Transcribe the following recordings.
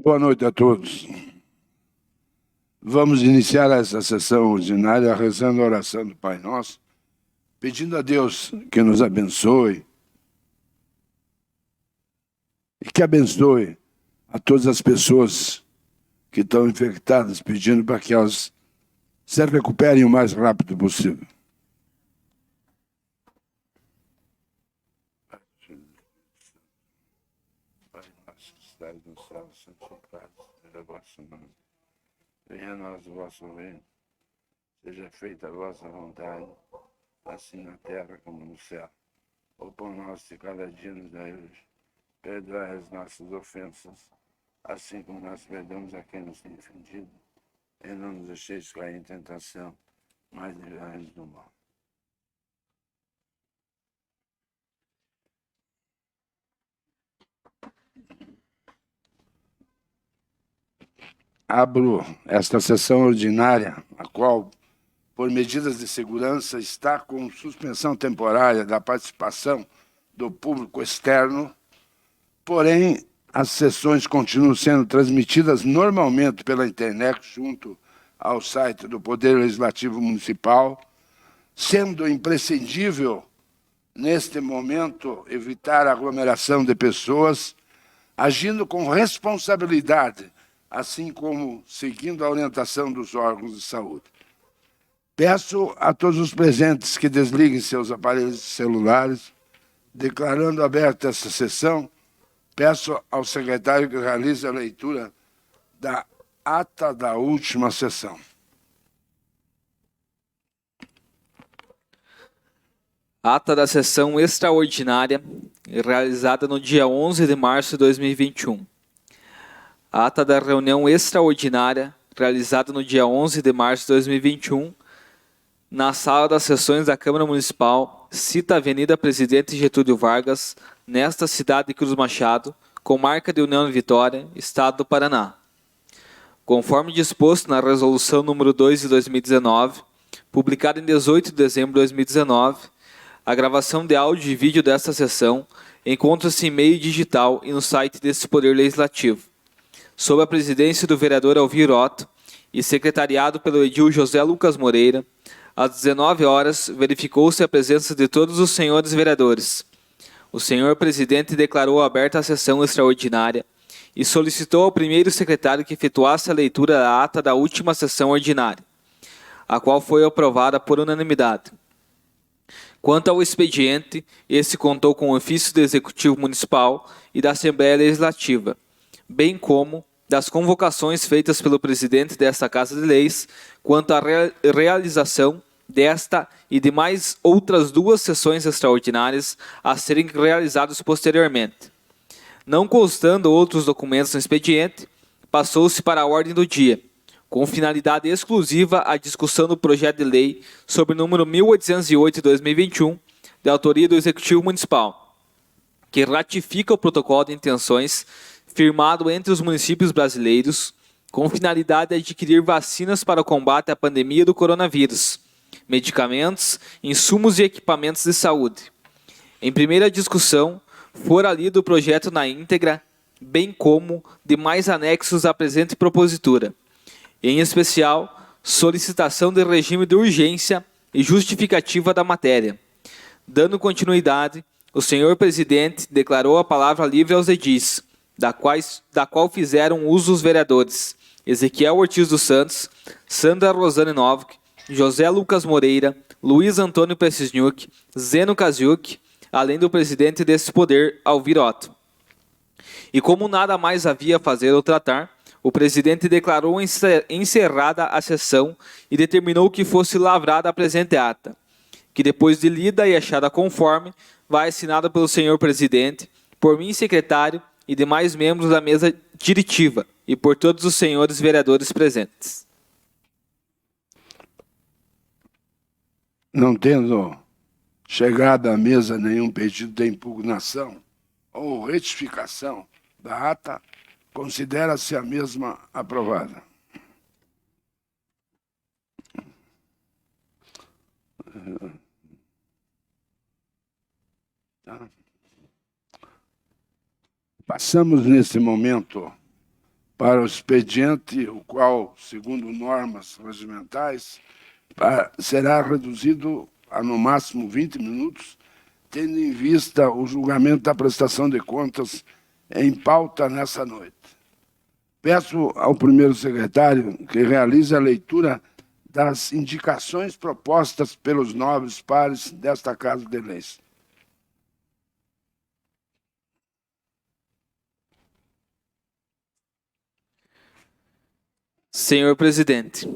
Boa noite a todos. Vamos iniciar essa sessão ordinária rezando a oração do Pai Nosso, pedindo a Deus que nos abençoe e que abençoe a todas as pessoas que estão infectadas, pedindo para que elas se recuperem o mais rápido possível. Pai nosso que estás no céu, santificado seja o vosso nome. Venha a nós o vosso reino, seja feita a vossa vontade, assim na terra como no céu. O pão nosso de cada dia nos dai hoje. Perdoai as nossas ofensas, assim como nós perdoamos a quem nos tem ofendido. E não nos deixeis cair em tentação, mas livrai-nos do mal. Abro esta sessão ordinária, a qual, por medidas de segurança, está com suspensão temporária da participação do público externo, porém, as sessões continuam sendo transmitidas normalmente pela internet junto ao site do Poder Legislativo Municipal, sendo imprescindível, neste momento, evitar a aglomeração de pessoas, agindo com responsabilidade, assim como seguindo a orientação dos órgãos de saúde. Peço a todos os presentes que desliguem seus aparelhos celulares, declarando aberta esta sessão. Peço ao secretário que realize a leitura da ata da última sessão. Ata da sessão extraordinária, realizada no dia 11 de março de 2021. Ata da reunião extraordinária, realizada no dia 11 de março de 2021, na sala das sessões da Câmara Municipal, cita Avenida Presidente Getúlio Vargas, nesta cidade de Cruz Machado, comarca de União de Vitória, Estado do Paraná. Conforme disposto na Resolução número 2 de 2019, publicada em 18 de dezembro de 2019, a gravação de áudio e vídeo desta sessão encontra-se em meio digital e no site deste Poder Legislativo, sob a presidência do vereador Alvir Otto e secretariado pelo edil José Lucas Moreira. Às 19 horas, verificou-se a presença de todos os senhores vereadores. O senhor presidente declarou aberta a sessão extraordinária e solicitou ao primeiro secretário que efetuasse a leitura da ata da última sessão ordinária, a qual foi aprovada por unanimidade. Quanto ao expediente, esse contou com o ofício do Executivo Municipal e da Assembleia Legislativa, bem como das convocações feitas pelo presidente desta Casa de Leis quanto à realização desta e de mais outras duas sessões extraordinárias a serem realizadas posteriormente. Não constando outros documentos no expediente, passou-se para a ordem do dia, com finalidade exclusiva a discussão do projeto de lei sob o número 1808 de 2021, de autoria do Executivo Municipal, que ratifica o protocolo de intenções firmado entre os municípios brasileiros, com finalidade de adquirir vacinas para o combate à pandemia do coronavírus, medicamentos, insumos e equipamentos de saúde. Em primeira discussão, fora lido o projeto na íntegra, bem como demais anexos à presente propositura, em especial, solicitação de regime de urgência e justificativa da matéria. Dando continuidade, o senhor presidente declarou a palavra livre aos edis, da qual fizeram uso os vereadores Ezequiel Ortiz dos Santos, Sandra Rosane Novik, José Lucas Moreira, Luiz Antônio Precisniuk, Zeno Kaziuk, além do presidente deste poder, Alvir Otto. E como nada mais havia a fazer ou tratar, o presidente declarou encerrada a sessão e determinou que fosse lavrada a presente ata, que depois de lida e achada conforme, vai assinada pelo senhor presidente, por mim, secretário, e demais membros da mesa diretiva, e por todos os senhores vereadores presentes. Não tendo chegado à mesa nenhum pedido de impugnação ou retificação da ata, considera-se a mesma aprovada. Passamos, nesse momento, para o expediente, o qual, segundo normas regimentais, será reduzido a, no máximo, 20 minutos, tendo em vista o julgamento da prestação de contas em pauta nessa noite. Peço ao primeiro secretário que realize a leitura das indicações propostas pelos nobres pares desta Casa de Leis. Senhor presidente,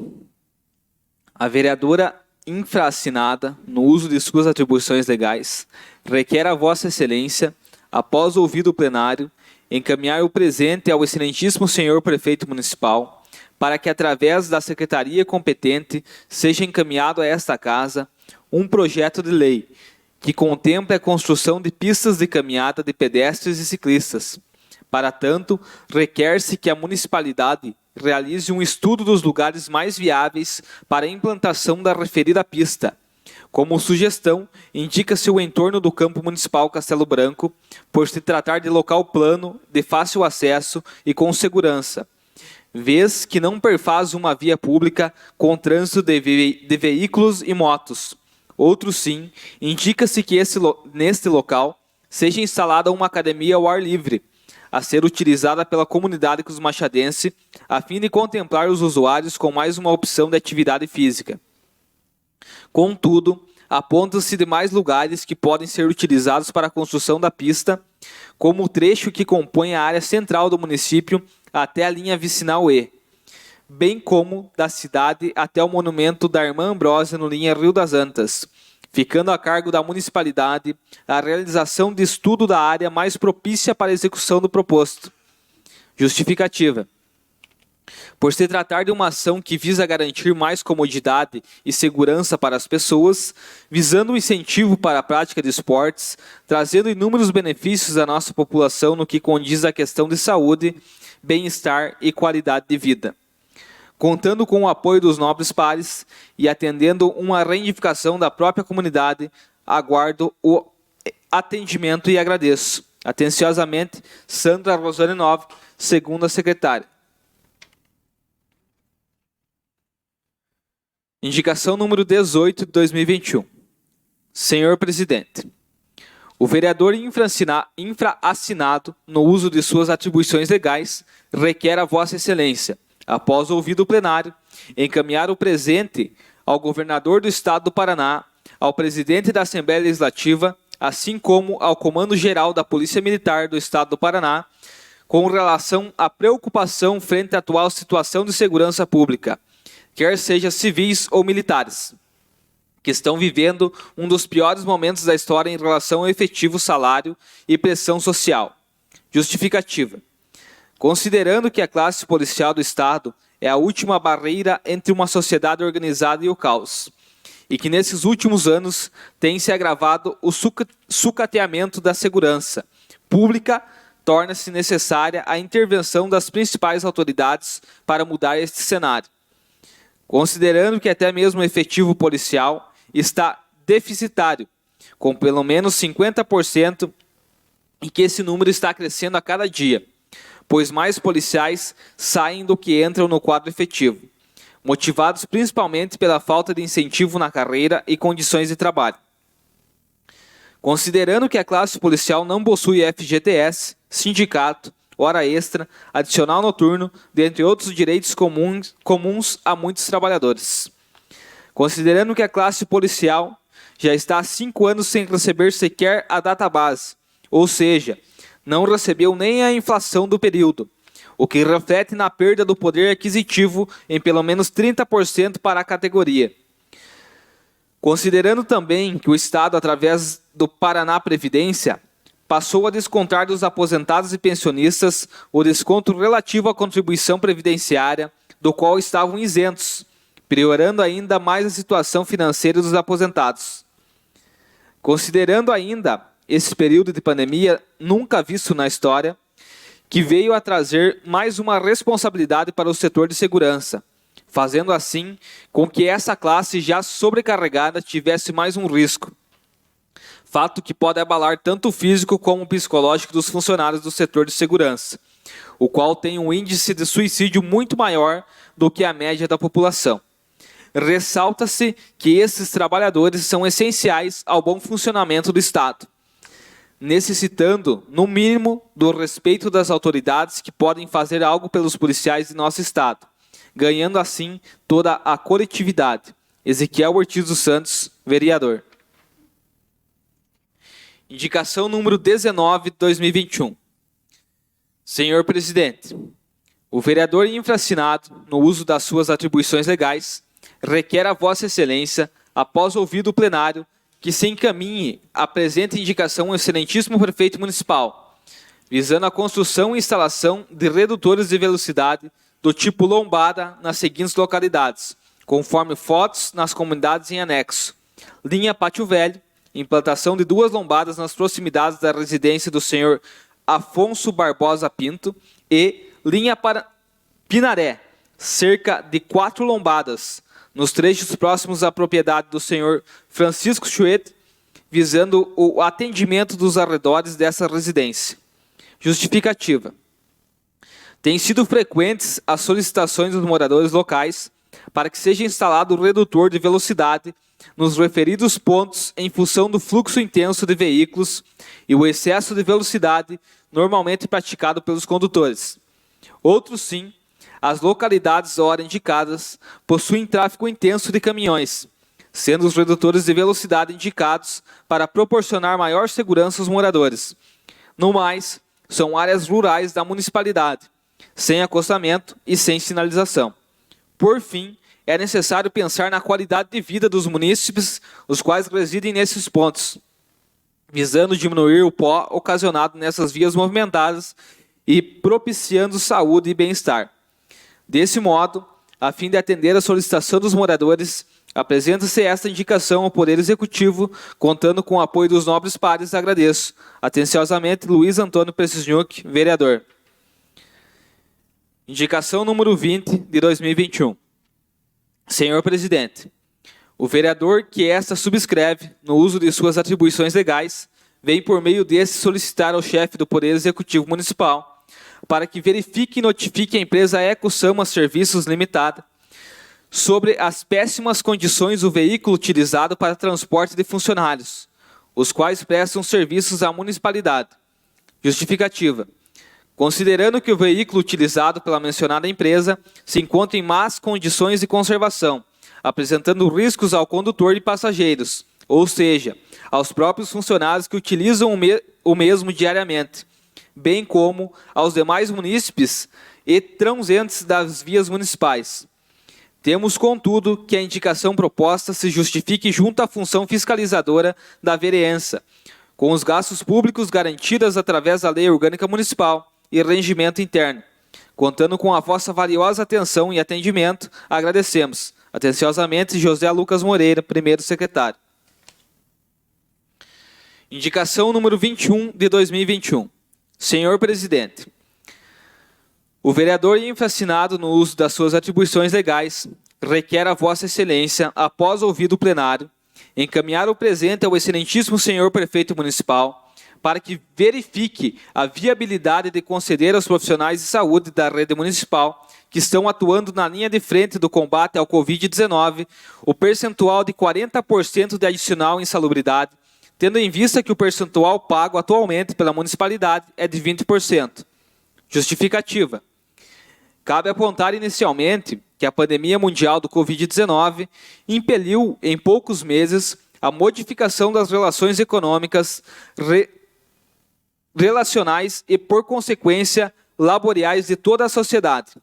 a vereadora infraassinada, no uso de suas atribuições legais, requer a Vossa Excelência, após ouvido o plenário, encaminhar o presente ao excelentíssimo senhor prefeito municipal, para que, através da secretaria competente, seja encaminhado a esta casa um projeto de lei que contemple a construção de pistas de caminhada de pedestres e ciclistas. Para tanto, requer-se que a municipalidade realize um estudo dos lugares mais viáveis para a implantação da referida pista. Como sugestão, indica-se o entorno do campo municipal Castelo Branco, por se tratar de local plano, de fácil acesso e com segurança, vez que não perfaz uma via pública com trânsito de veículos e motos. Outro sim, indica-se que neste local seja instalada uma academia ao ar livre, a ser utilizada pela comunidade cruzmachadense, a fim de contemplar os usuários com mais uma opção de atividade física. Contudo, apontam-se demais lugares que podem ser utilizados para a construção da pista, como o trecho que compõe a área central do município até a linha vicinal E, bem como da cidade até o monumento da Irmã Ambrósia no linha Rio das Antas, ficando a cargo da municipalidade a realização de estudo da área mais propícia para a execução do proposto. Justificativa. Por se tratar de uma ação que visa garantir mais comodidade e segurança para as pessoas, visando o incentivo para a prática de esportes, trazendo inúmeros benefícios à nossa população no que condiz à questão de saúde, bem-estar e qualidade de vida. Contando com o apoio dos nobres pares e atendendo uma reivindicação da própria comunidade, aguardo o atendimento e agradeço. Atenciosamente, Sandra Rosane Nove, segunda secretária. Indicação número 18 de 2021. Senhor presidente, o vereador infraassinado, no uso de suas atribuições legais, requer a Vossa Excelência, após ouvido o plenário, encaminhar o presente ao governador do Estado do Paraná, ao presidente da Assembleia Legislativa, assim como ao Comando-Geral da Polícia Militar do Estado do Paraná, com relação à preocupação frente à atual situação de segurança pública, quer seja civis ou militares, que estão vivendo um dos piores momentos da história em relação ao efetivo salário e pressão social. Justificativa. Considerando que a classe policial do Estado é a última barreira entre uma sociedade organizada e o caos, e que nesses últimos anos tem se agravado o sucateamento da segurança pública, torna-se necessária a intervenção das principais autoridades para mudar este cenário. Considerando que até mesmo o efetivo policial está deficitário, com pelo menos 50%, e que esse número está crescendo a cada dia, pois mais policiais saem do que entram no quadro efetivo, motivados principalmente pela falta de incentivo na carreira e condições de trabalho. Considerando que a classe policial não possui FGTS, sindicato, hora extra, adicional noturno, dentre outros direitos comuns a muitos trabalhadores. Considerando que a classe policial já está há 5 anos sem receber sequer a database, ou seja, não recebeu nem a inflação do período, o que reflete na perda do poder aquisitivo em pelo menos 30% para a categoria. Considerando também que o Estado, através do Paraná Previdência, passou a descontar dos aposentados e pensionistas o desconto relativo à contribuição previdenciária, do qual estavam isentos, piorando ainda mais a situação financeira dos aposentados. Considerando ainda esse período de pandemia nunca visto na história, que veio a trazer mais uma responsabilidade para o setor de segurança, fazendo assim com que essa classe já sobrecarregada tivesse mais um risco. Fato que pode abalar tanto o físico como o psicológico dos funcionários do setor de segurança. o qual tem um índice de suicídio muito maior do que a média da população. Ressalta-se que esses trabalhadores são essenciais ao bom funcionamento do Estado, necessitando, no mínimo, do respeito das autoridades que podem fazer algo pelos policiais de nosso Estado, ganhando assim toda a coletividade. Ezequiel Ortiz dos Santos, vereador. Indicação número 19 de 2021. Senhor Presidente, o vereador infracinado, no uso das suas atribuições legais, requer a Vossa Excelência, após ouvido o plenário, que se encaminhe a presente indicação ao excelentíssimo prefeito municipal, visando a construção e instalação de redutores de velocidade do tipo lombada nas seguintes localidades, conforme fotos nas comunidades em anexo. Linha Pátio Velho, implantação de 2 lombadas nas proximidades da residência do senhor Afonso Barbosa Pinto e linha para Pinaré, cerca de 4 lombadas, nos trechos próximos à propriedade do senhor Francisco Chuet, visando o atendimento dos arredores dessa residência. Justificativa. Têm sido frequentes as solicitações dos moradores locais para que seja instalado o redutor de velocidade nos referidos pontos em função do fluxo intenso de veículos e o excesso de velocidade normalmente praticado pelos condutores. Outros sim, as localidades ora indicadas possuem tráfego intenso de caminhões, sendo os redutores de velocidade indicados para proporcionar maior segurança aos moradores. No mais, são áreas rurais da municipalidade, sem acostamento e sem sinalização. Por fim, é necessário pensar na qualidade de vida dos munícipes, os quais residem nesses pontos, visando diminuir o pó ocasionado nessas vias movimentadas e propiciando saúde e bem-estar. Desse modo, a fim de atender a solicitação dos moradores, apresenta-se esta indicação ao Poder Executivo, contando com o apoio dos nobres pares. Agradeço. Atenciosamente, Luiz Antônio Precisniuk, vereador. Indicação número 20 de 2021. Senhor Presidente, o vereador que esta subscreve, no uso de suas atribuições legais, vem por meio desse solicitar ao chefe do Poder Executivo Municipal para que verifique e notifique a empresa EcoSama Serviços Limitada sobre as péssimas condições do veículo utilizado para transporte de funcionários, os quais prestam serviços à municipalidade. Justificativa. Considerando que o veículo utilizado pela mencionada empresa se encontra em más condições de conservação, apresentando riscos ao condutor e passageiros, ou seja, aos próprios funcionários que utilizam o mesmo diariamente, bem como aos demais munícipes e transeuntes das vias municipais. Temos, contudo, que a indicação proposta se justifique junto à função fiscalizadora da vereança, com os gastos públicos garantidos através da Lei Orgânica Municipal e Regimento Interno. Contando com a vossa valiosa atenção e atendimento, agradecemos. Atenciosamente, José Lucas Moreira, primeiro secretário. Indicação número 21 de 2021. Senhor Presidente, o vereador infracinado no uso das suas atribuições legais requer a Vossa Excelência, após ouvido o plenário, encaminhar o presente ao excelentíssimo senhor prefeito municipal para que verifique a viabilidade de conceder aos profissionais de saúde da rede municipal que estão atuando na linha de frente do combate ao Covid-19 o percentual de 40% de adicional insalubridade, tendo em vista que o percentual pago atualmente pela municipalidade é de 20%. Justificativa. Cabe apontar inicialmente que a pandemia mundial do Covid-19 impeliu, em poucos meses, a modificação das relações econômicas, relacionais e, por consequência, laborais de toda a sociedade.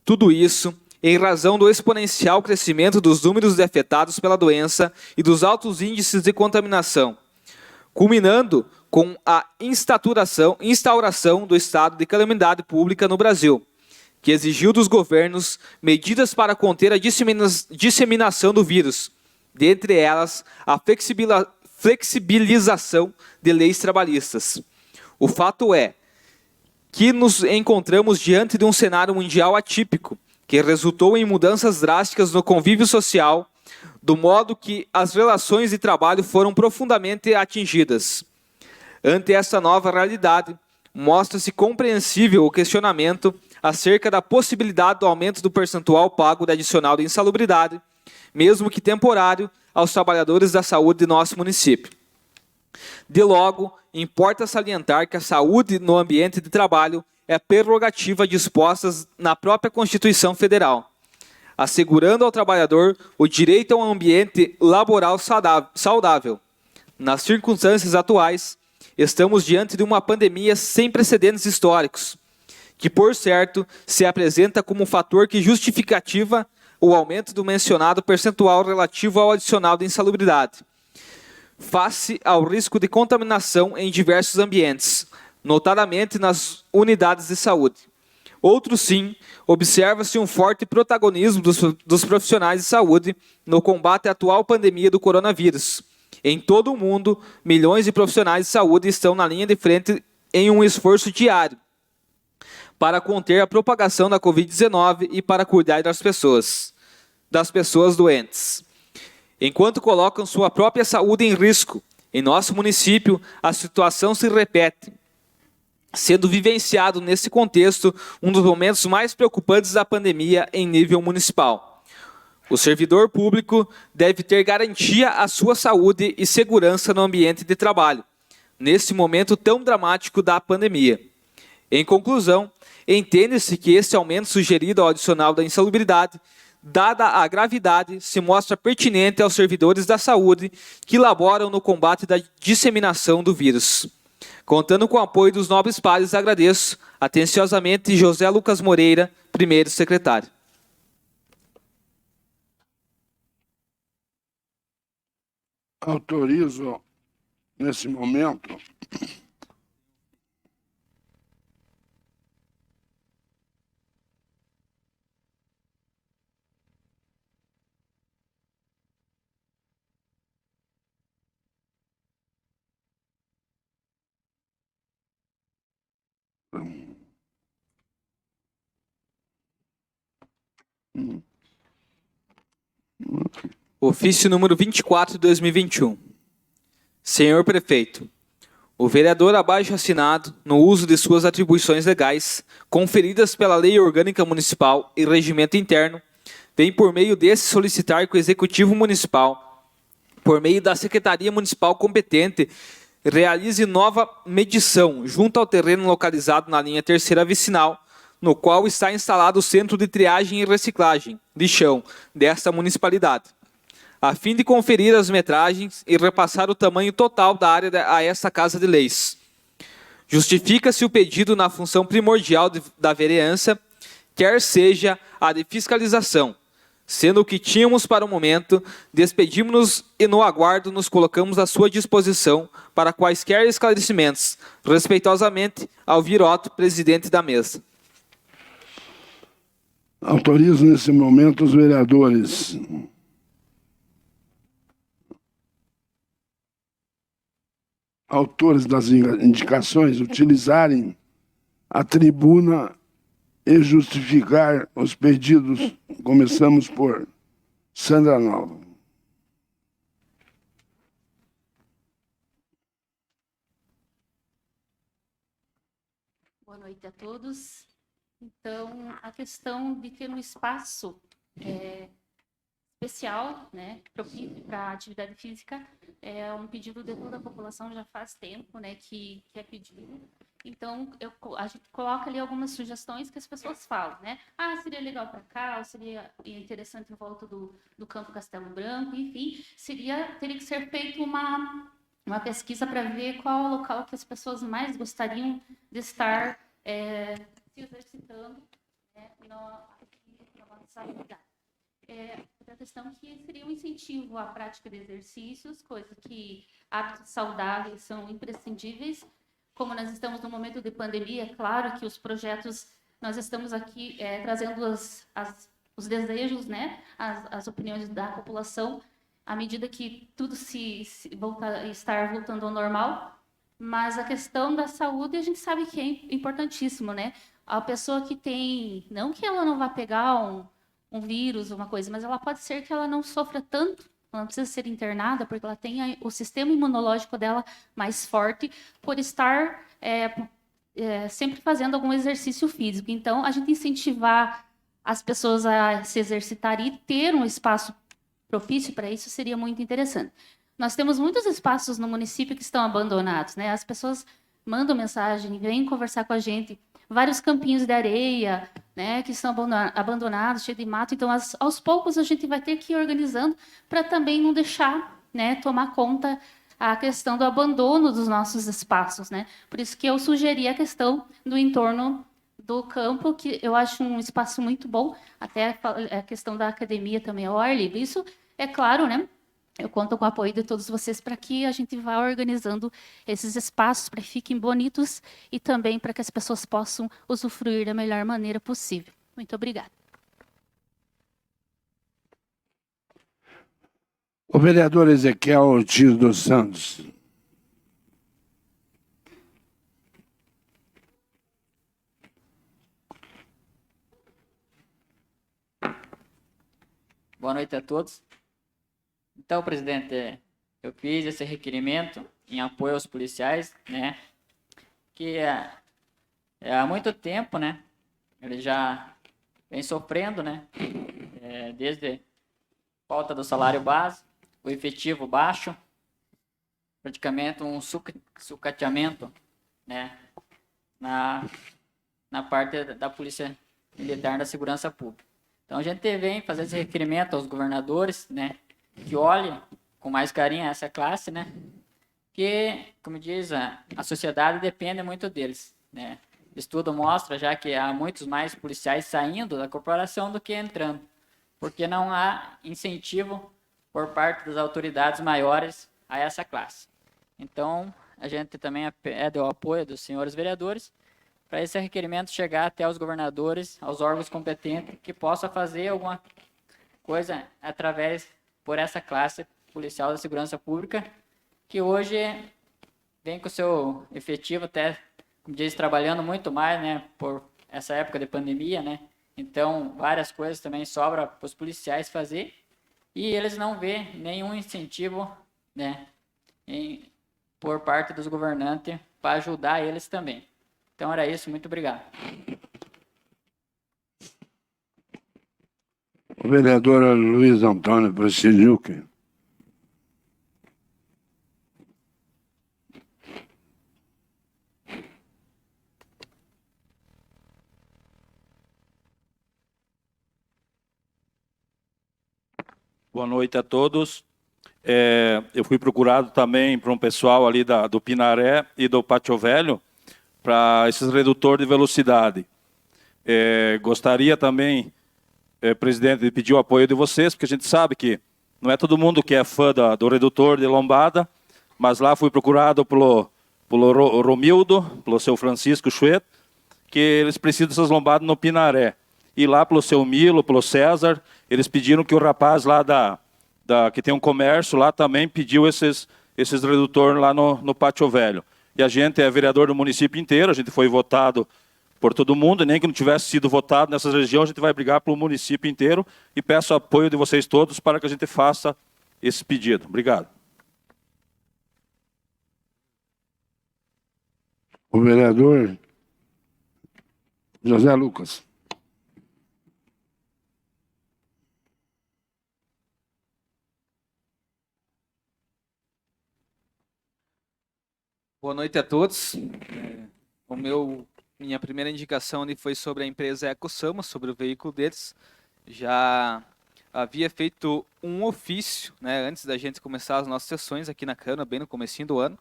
Tudo isso em razão do exponencial crescimento dos números de afetados pela doença e dos altos índices de contaminação, culminando com a instauração do estado de calamidade pública no Brasil, que exigiu dos governos medidas para conter a disseminação do vírus, dentre elas a flexibilização de leis trabalhistas. O fato é que nos encontramos diante de um cenário mundial atípico, que resultou em mudanças drásticas no convívio social, do modo que as relações de trabalho foram profundamente atingidas. Ante essa nova realidade, mostra-se compreensível o questionamento acerca da possibilidade do aumento do percentual pago de adicional de insalubridade, mesmo que temporário, aos trabalhadores da saúde de nosso município. De logo, importa salientar que a saúde no ambiente de trabalho é prerrogativa disposta na própria Constituição Federal, assegurando ao trabalhador o direito a um ambiente laboral saudável. Nas circunstâncias atuais, estamos diante de uma pandemia sem precedentes históricos, que, por certo, se apresenta como um fator que justificativa o aumento do mencionado percentual relativo ao adicional de insalubridade, face ao risco de contaminação em diversos ambientes, notadamente nas unidades de saúde. Outro sim, observa-se um forte protagonismo dos profissionais de saúde no combate à atual pandemia do coronavírus. Em todo o mundo, milhões de profissionais de saúde estão na linha de frente em um esforço diário para conter a propagação da Covid-19 e para cuidar das pessoas doentes. Enquanto colocam sua própria saúde em risco, em nosso município, a situação se repete, sendo vivenciado nesse contexto um dos momentos mais preocupantes da pandemia em nível municipal. O servidor público deve ter garantia à sua saúde e segurança no ambiente de trabalho, nesse momento tão dramático da pandemia. Em conclusão, entende-se que esse aumento sugerido ao adicional da insalubridade, dada a gravidade, se mostra pertinente aos servidores da saúde que laboram no combate da disseminação do vírus. Contando com o apoio dos nobres pares, agradeço atenciosamente José Lucas Moreira, primeiro secretário. Autorizo, nesse momento, Ofício número 24 de 2021. Senhor Prefeito, o vereador abaixo assinado, no uso de suas atribuições legais, conferidas pela Lei Orgânica Municipal e Regimento Interno, vem por meio desse solicitar que o Executivo Municipal, por meio da Secretaria Municipal competente, realize nova medição junto ao terreno localizado na linha terceira vicinal, no qual está instalado o Centro de Triagem e Reciclagem, lixão, desta municipalidade, a fim de conferir as metragens e repassar o tamanho total da área a esta Casa de Leis. Justifica-se o pedido na função primordial da vereança, quer seja a de fiscalização, sendo o que tínhamos para o momento, despedimos-nos e no aguardo nos colocamos à sua disposição para quaisquer esclarecimentos. Respeitosamente, Alvir Otto, presidente da mesa. autorizo nesse momento os vereadores autores das indicações utilizarem a tribuna e justificar os pedidos. Começamos por Sandra Nova. Boa noite a todos. Então, a questão de ter um espaço especial, né, propício para atividade física, é um pedido de toda a população, já faz tempo, né, que é pedido. Então, a gente coloca ali algumas sugestões que as pessoas falam, né? Ah, seria legal para cá, ou seria interessante em volta do Campo Castelo Branco, enfim, teria que ser feita uma pesquisa para ver qual é o local que as pessoas mais gostariam de estar se exercitando, né, na nossa atividade. A questão que seria um incentivo à prática de exercícios, coisa que hábitos saudáveis são imprescindíveis. Como nós estamos no momento de pandemia, é claro que os projetos, nós estamos aqui trazendo os desejos, né, as opiniões da população, à medida que tudo estar voltando ao normal. Mas a questão da saúde, a gente sabe que é importantíssimo, né? A pessoa que tem, não que ela não vá pegar um vírus, uma coisa, mas ela pode ser que ela não sofra tanto, ela não precisa ser internada, porque ela tem o sistema imunológico dela mais forte, por estar sempre fazendo algum exercício físico. Então, a gente incentivar as pessoas a se exercitarem e ter um espaço propício para isso seria muito interessante. Nós temos muitos espaços no município que estão abandonados, né? As pessoas mandam mensagem, vêm conversar com a gente, vários campinhos de areia, né, que estão abandonados, cheios de mato. Então, aos poucos, a gente vai ter que ir organizando para também não deixar, né, tomar conta a questão do abandono dos nossos espaços, né? Por isso que eu sugeri a questão do entorno do campo, que eu acho um espaço muito bom, até a questão da academia também ao ar livre. Isso, é claro, né? Eu conto com o apoio de todos vocês para que a gente vá organizando esses espaços para que fiquem bonitos e também para que as pessoas possam usufruir da melhor maneira possível. Muito obrigada. O vereador Ezequiel Ortiz dos Santos. Boa noite a todos. Então, presidente, eu fiz esse requerimento em apoio aos policiais, né, que há muito tempo, né, ele já vem sofrendo, né, desde falta do salário base, o efetivo baixo, praticamente um sucateamento, né, na parte da Polícia Militar da Segurança Pública. Então, a gente vem fazer esse requerimento aos governadores, né, que olhem com mais carinho essa classe, né, que, como diz, a sociedade depende muito deles, né. O estudo mostra já que há muitos mais policiais saindo da corporação do que entrando, porque não há incentivo por parte das autoridades maiores a essa classe. Então, a gente também pede o apoio dos senhores vereadores para esse requerimento chegar até os governadores, aos órgãos competentes, que possa fazer alguma coisa por essa classe policial da segurança pública, que hoje vem com o seu efetivo até, como diz, trabalhando muito mais, né, por essa época de pandemia, né, então várias coisas também sobram para os policiais fazer, e eles não vê nenhum incentivo, né, por parte dos governantes para ajudar eles também. Então era isso, muito obrigado. O vereador Luiz Antônio Prestigiuque. Boa noite a todos. Eu fui procurado também por um pessoal ali do Pinaré e do Pátio Velho para esses redutores de velocidade. Gostaria também, presidente, de pedir o apoio de vocês, porque a gente sabe que não é todo mundo que é fã do redutor de lombada, mas lá fui procurado pelo Romildo, pelo seu Francisco Chuet, que eles precisam dessas lombadas no Pinaré. E lá pelo seu Milo, pelo César, eles pediram que o rapaz lá que tem um comércio lá também pediu esses redutores lá no Pátio Velho. E a gente é vereador do município inteiro, a gente foi votado por todo mundo, nem que não tivesse sido votado nessas regiões, a gente vai brigar pelo município inteiro e peço o apoio de vocês todos para que a gente faça esse pedido. Obrigado. O vereador José Lucas. Boa noite a todos. Minha primeira indicação ali foi sobre a empresa EcoSama, sobre o veículo deles. Já havia feito um ofício, né, antes da gente começar as nossas sessões aqui na Câmara, bem no comecinho do ano,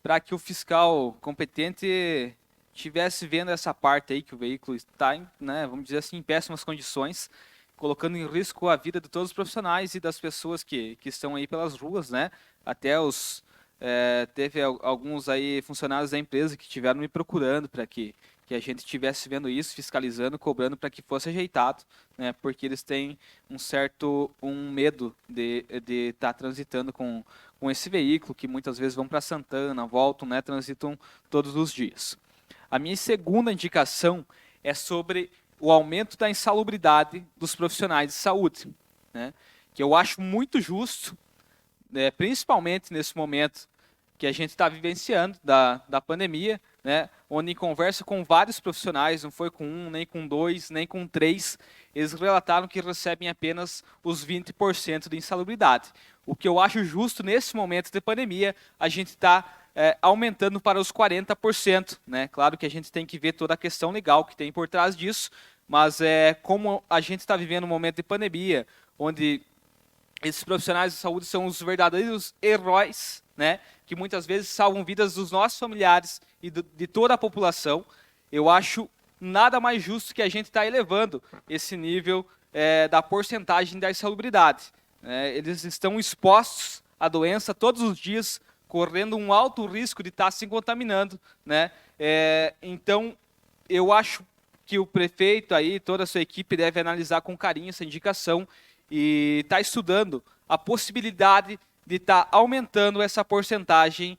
para que o fiscal competente estivesse vendo essa parte aí, que o veículo está, né, vamos dizer assim, em péssimas condições, colocando em risco a vida de todos os profissionais e das pessoas que estão aí pelas ruas, né, até teve alguns aí funcionários da empresa que estiveram me procurando para que a gente estivesse vendo isso, fiscalizando, cobrando para que fosse ajeitado, né, porque eles têm um medo de estar transitando com esse veículo, que muitas vezes vão para Santana, voltam, né, transitam todos os dias. A minha segunda indicação é sobre o aumento da insalubridade dos profissionais de saúde, né, que eu acho muito justo, principalmente nesse momento que a gente está vivenciando da pandemia, né, onde em conversa com vários profissionais, não foi com um, nem com dois, nem com três, eles relataram que recebem apenas os 20% de insalubridade. O que eu acho justo nesse momento de pandemia, a gente está aumentando para os 40%. Né? Claro que a gente tem que ver toda a questão legal que tem por trás disso, mas como a gente está vivendo um momento de pandemia, onde esses profissionais de saúde são os verdadeiros heróis, né, que muitas vezes salvam vidas dos nossos familiares e de toda a população, eu acho nada mais justo que a gente está elevando esse nível da porcentagem da insalubridade. Eles estão expostos à doença todos os dias, correndo um alto risco de estar se contaminando. Né? Então, eu acho que o prefeito aí, toda a sua equipe deve analisar com carinho essa indicação e está estudando a possibilidade de estar aumentando essa porcentagem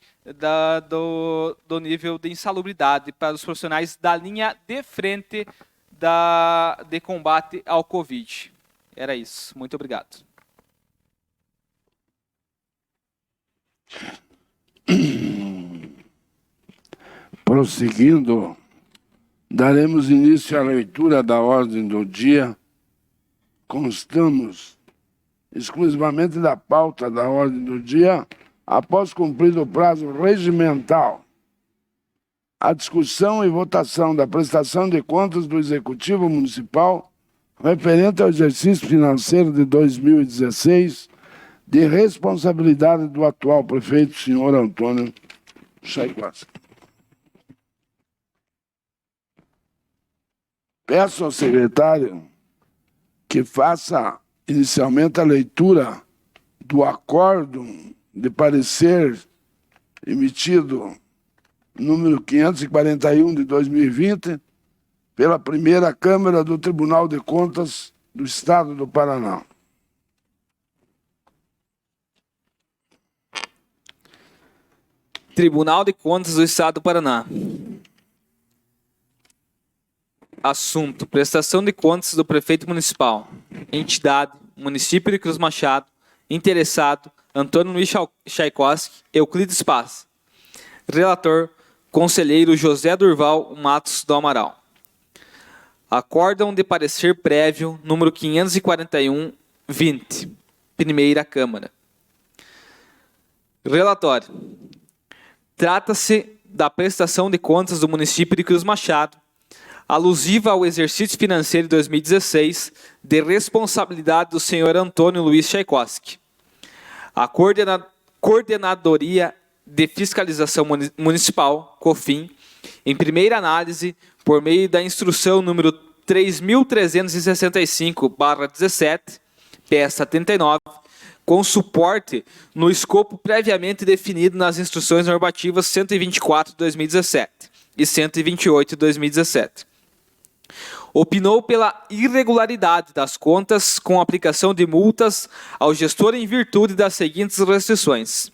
do nível de insalubridade para os profissionais da linha de frente de combate ao Covid. Era isso. Muito obrigado. Prosseguindo, daremos início à leitura da ordem do dia. Constamos exclusivamente da pauta da ordem do dia, após cumprido o prazo regimental. A discussão e votação da prestação de contas do Executivo Municipal referente ao exercício financeiro de 2016, de responsabilidade do atual prefeito, senhor Antônio Chaikovski. Peço ao secretário que faça inicialmente a leitura do acórdão de parecer emitido número 541 de 2020 pela primeira Câmara do Tribunal de Contas do Estado do Paraná. Tribunal de Contas do Estado do Paraná. Assunto: prestação de contas do prefeito municipal. Entidade: município de Cruz Machado. Interessado: Antônio Luiz Chaikovski, Euclides Paz. Relator: conselheiro José Durval Matos do Amaral. Acórdão de parecer prévio número 541/20. Primeira Câmara. Relatório: trata-se da prestação de contas do município de Cruz Machado, alusiva ao exercício financeiro de 2016, de responsabilidade do senhor Antônio Luiz Chaikovski. A Coordenadoria de Fiscalização Municipal, COFIM, em primeira análise, por meio da instrução número 3.365/17, peça 79, com suporte no escopo previamente definido nas instruções normativas 124 de 2017 e 128 de 2017. Opinou pela irregularidade das contas com aplicação de multas ao gestor em virtude das seguintes restrições: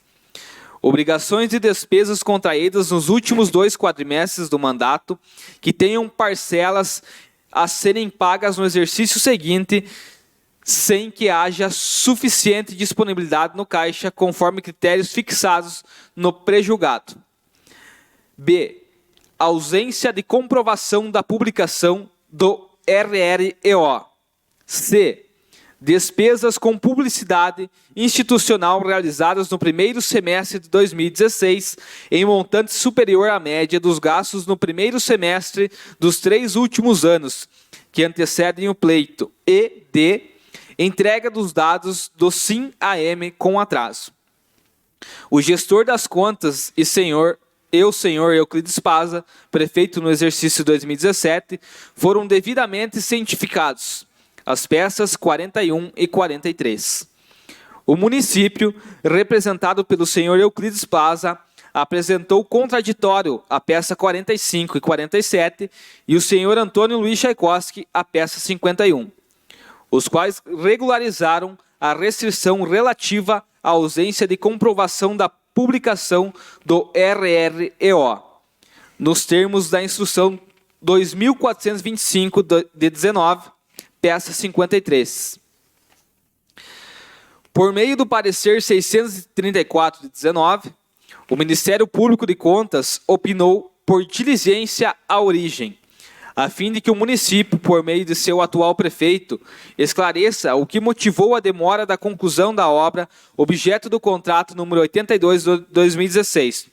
obrigações e despesas contraídas nos últimos 2 quadrimestres do mandato que tenham parcelas a serem pagas no exercício seguinte, sem que haja suficiente disponibilidade no caixa, conforme critérios fixados no pré-julgado. B. Ausência de comprovação da publicação do RREO. C. Despesas com publicidade institucional realizadas no primeiro semestre de 2016 em montante superior à média dos gastos no primeiro semestre dos 3 últimos anos, que antecedem o pleito. E D. Entrega dos dados do SIM-AM com atraso. O gestor das contas e senhor Euclides Paz, prefeito no exercício 2017, foram devidamente cientificados as peças 41 e 43. O município, representado pelo senhor Euclides Paz, apresentou contraditório a peça 45 e 47 e o senhor Antônio Luiz Chaikovski a peça 51, os quais regularizaram a restrição relativa à ausência de comprovação da publicação do RREO, nos termos da instrução 2425 de 19, peça 53. Por meio do parecer 634 de 19, o Ministério Público de Contas opinou por diligência à origem, a fim de que o município, por meio de seu atual prefeito, esclareça o que motivou a demora da conclusão da obra objeto do contrato número 82 de 2016.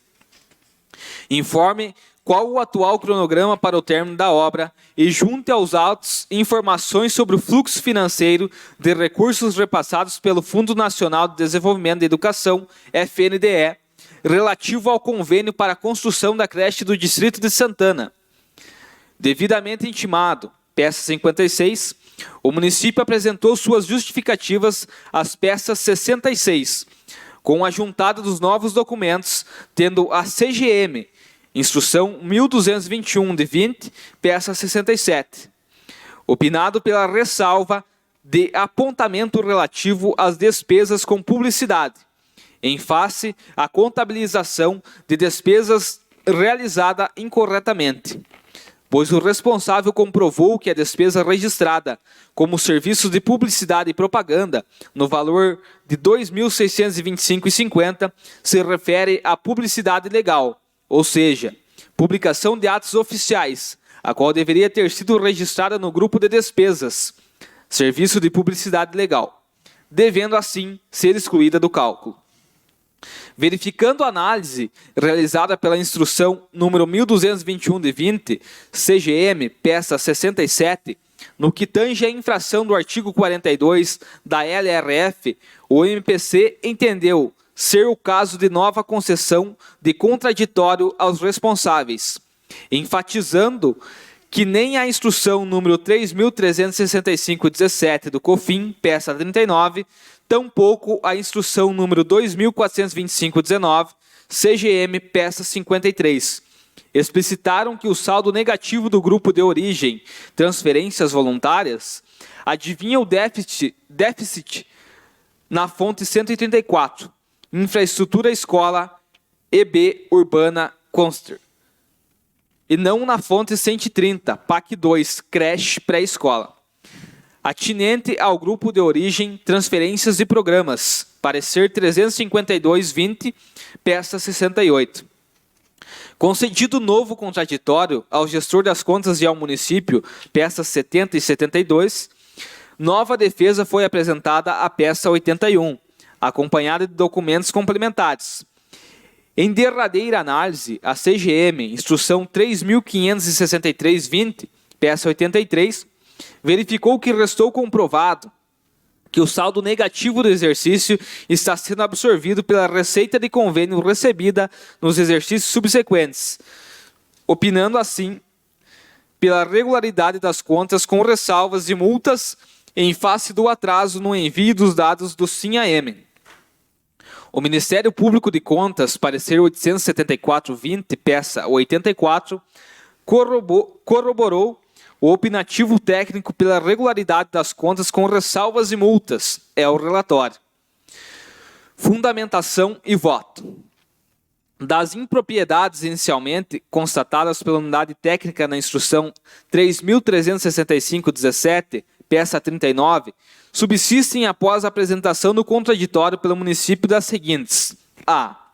Informe qual o atual cronograma para o término da obra e junte aos autos informações sobre o fluxo financeiro de recursos repassados pelo Fundo Nacional de Desenvolvimento da Educação, FNDE, relativo ao convênio para a construção da creche do Distrito de Santana. Devidamente intimado, peça 56, o município apresentou suas justificativas às peças 66, com a juntada dos novos documentos, tendo a CGM, Instrução 1221 de 20, peça 67. Opinado pela ressalva de apontamento relativo às despesas com publicidade, em face à contabilização de despesas realizada incorretamente, pois o responsável comprovou que a despesa registrada como serviços de publicidade e propaganda, no valor de R$ 2.625,50, se refere à publicidade legal, ou seja, publicação de atos oficiais, a qual deveria ter sido registrada no grupo de despesas, serviço de publicidade legal, devendo assim ser excluída do cálculo. Verificando a análise realizada pela instrução número 1221 de 20, CGM, peça 67, no que tange a infração do artigo 42 da LRF, o MPC entendeu ser o caso de nova concessão de contraditório aos responsáveis, enfatizando que nem a instrução número 3.365/17 do COFIN, peça 39, tampouco a instrução número 2.425/19, CGM, peça 53, explicitaram que o saldo negativo do grupo de origem, transferências voluntárias, adivinha o déficit na fonte 134, infraestrutura escola EB urbana Conster, e não na fonte 130, PAC 2, creche pré-escola. Atinente ao grupo de origem, transferências de programas, parecer 352/20, peça 68. Concedido novo contraditório ao gestor das contas e ao município, peças 70 e 72, nova defesa foi apresentada à peça 81, acompanhada de documentos complementares. Em derradeira análise, a CGM, instrução 3.563/20, peça 83, verificou que restou comprovado que o saldo negativo do exercício está sendo absorvido pela receita de convênio recebida nos exercícios subsequentes, opinando assim pela regularidade das contas com ressalvas de multas em face do atraso no envio dos dados do SIM-AM. O Ministério Público de Contas, parecer 874/20, peça 84, corroborou o opinativo técnico pela regularidade das contas com ressalvas e multas, é o relatório. Fundamentação e voto. Das impropriedades inicialmente constatadas pela unidade técnica na instrução 3.365/17, peça 39, subsistem após a apresentação do contraditório pelo município das seguintes: a.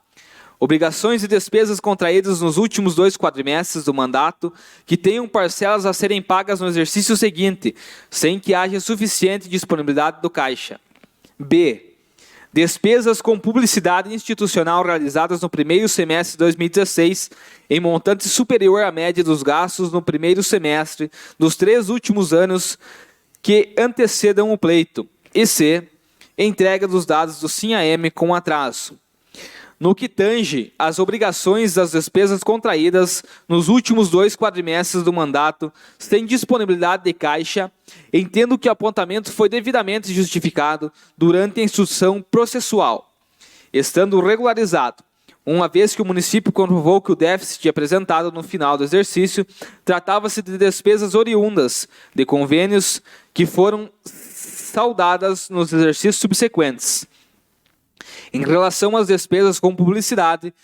Obrigações e despesas contraídas nos últimos 2 quadrimestres do mandato que tenham parcelas a serem pagas no exercício seguinte, sem que haja suficiente disponibilidade do Caixa. B. Despesas com publicidade institucional realizadas no primeiro semestre de 2016, em montante superior à média dos gastos no primeiro semestre dos 3 últimos anos que antecedam o pleito. E C. Entrega dos dados do SIM-AM com atraso. No que tange às obrigações das despesas contraídas nos últimos 2 quadrimestres do mandato, sem disponibilidade de caixa, entendo que o apontamento foi devidamente justificado durante a instrução processual, estando regularizado, uma vez que o município comprovou que o déficit apresentado no final do exercício tratava-se de despesas oriundas de convênios que foram saldadas nos exercícios subsequentes. Em relação às despesas com publicidade,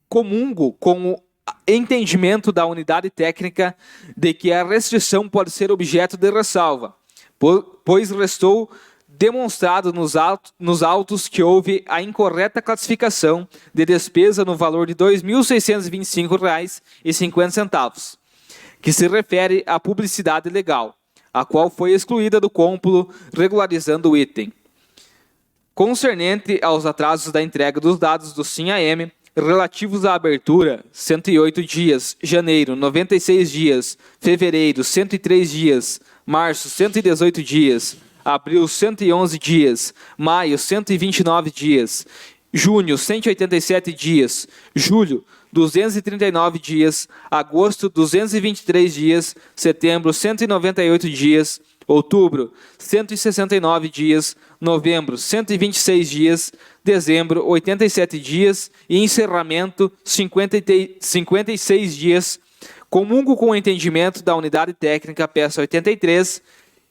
comungo com o entendimento da unidade técnica de que a restrição pode ser objeto de ressalva, pois restou demonstrado nos autos que houve a incorreta classificação de despesa no valor de R$ 2.625,50, que se refere à publicidade legal, a qual foi excluída do cúmpulo, regularizando o item. Concernente aos atrasos da entrega dos dados do SIM-AM, relativos à abertura, 108 dias, janeiro, 96 dias, fevereiro, 103 dias, março, 118 dias, abril, 111 dias, maio, 129 dias, junho, 187 dias, julho, 239 dias, agosto, 223 dias, setembro, 198 dias, outubro, 169 dias, novembro, 126 dias, dezembro, 87 dias e encerramento, 56 dias. Comungo com o entendimento da Unidade Técnica peça 83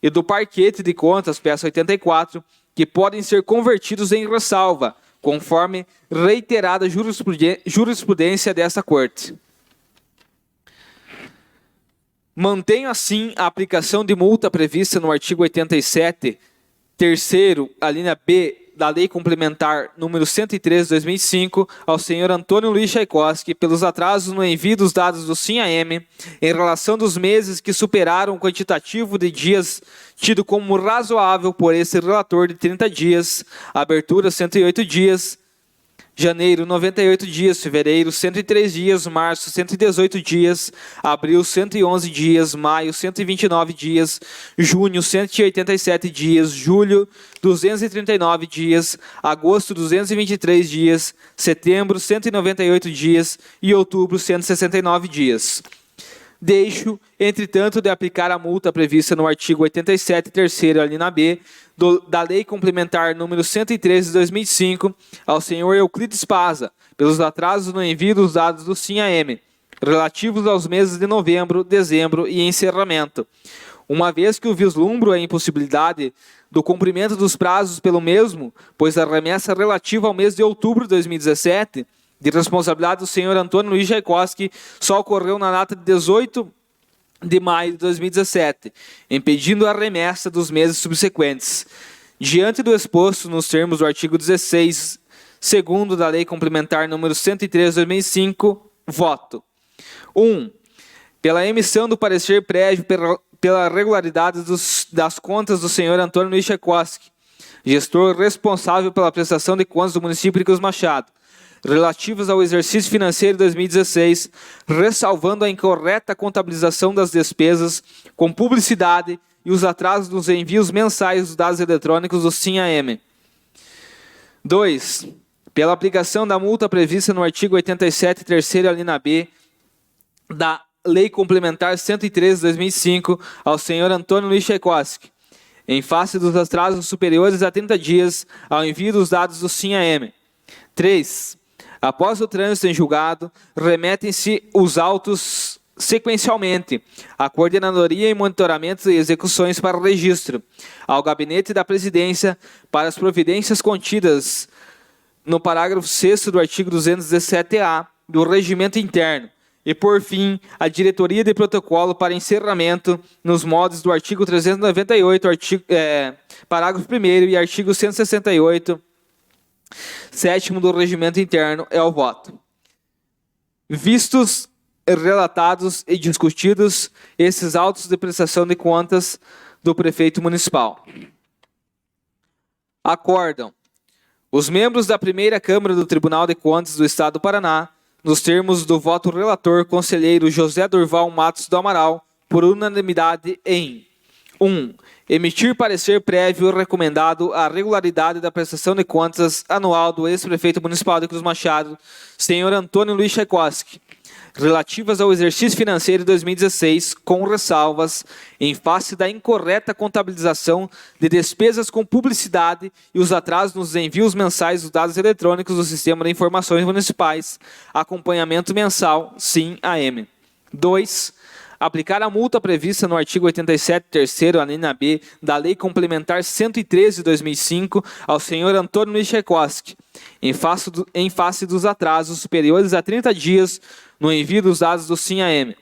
e do Parquete de Contas peça 84, que podem ser convertidos em ressalva, conforme reiterada jurisprudência desta Corte. Mantenho assim a aplicação de multa prevista no artigo 87, terceiro, a linha B, da Lei Complementar número 103 de 2005, ao senhor Antônio Luiz Tchaikovsky pelos atrasos no envio dos dados do SIM-AM em relação dos meses que superaram o quantitativo de dias tido como razoável por esse relator de 30 dias, abertura 108 dias, janeiro 98 dias, fevereiro 103 dias, março 118 dias, abril 111 dias, maio 129 dias, junho 187 dias, julho 239 dias, agosto 223 dias, setembro 198 dias e outubro 169 dias. Deixo, entretanto, de aplicar a multa prevista no artigo 87, terceiro, alínea B, da Lei Complementar número 113 de 2005, ao senhor Euclides Paza, pelos atrasos no envio dos dados do SIM-AM, relativos aos meses de novembro, dezembro e encerramento. Uma vez que o vislumbro a impossibilidade do cumprimento dos prazos pelo mesmo, pois a remessa relativa ao mês de outubro de 2017, de responsabilidade do senhor Antônio Luiz Tchaikovsky, só ocorreu na data de 18 de maio de 2017, impedindo a remessa dos meses subsequentes. Diante do exposto nos termos do artigo 16, segundo da Lei Complementar número 103 de 2005, voto. 1. Pela emissão do parecer prévio pela regularidade das contas do senhor Antônio Luiz Tchaikovsky, gestor responsável pela prestação de contas do município de Cruz Machado, relativas ao exercício financeiro de 2016, ressalvando a incorreta contabilização das despesas com publicidade e os atrasos nos envios mensais dos dados eletrônicos do SIM-AM. 2. Pela aplicação da multa prevista no artigo 87, terceira alínea B, da Lei Complementar 113 de 2005, ao senhor Antônio Luiz Tchaikovsky, em face dos atrasos superiores a 30 dias ao envio dos dados do SIM-AM. 3. Após o trânsito em julgado, remetem-se os autos sequencialmente à Coordenadoria em Monitoramento e Execuções para registro, ao Gabinete da Presidência para as providências contidas no parágrafo 6º do artigo 217-A do Regimento Interno e, por fim, à Diretoria de Protocolo para encerramento nos modos do artigo 398, parágrafo 1º e artigo 168, sétimo do Regimento Interno, é o voto. Vistos, relatados e discutidos esses autos de prestação de contas do prefeito municipal. Acordam os membros da primeira Câmara do Tribunal de Contas do Estado do Paraná, nos termos do voto relator conselheiro José Durval Matos do Amaral, por unanimidade em 1. Emitir parecer prévio recomendado à regularidade da prestação de contas anual do ex-prefeito municipal de Cruz Machado, senhor Antônio Luiz Tchaikovsky, relativas ao exercício financeiro de 2016, com ressalvas, em face da incorreta contabilização de despesas com publicidade e os atrasos nos envios mensais dos dados eletrônicos do Sistema de Informações Municipais, acompanhamento mensal, SIM-AM. 2. Aplicar a multa prevista no artigo 87, terceiro, alínea B, da Lei Complementar 113 de 2005, ao senhor Antônio Luiz Tchaikovsky, em face dos atrasos superiores a 30 dias no envio dos dados do SIM-AM.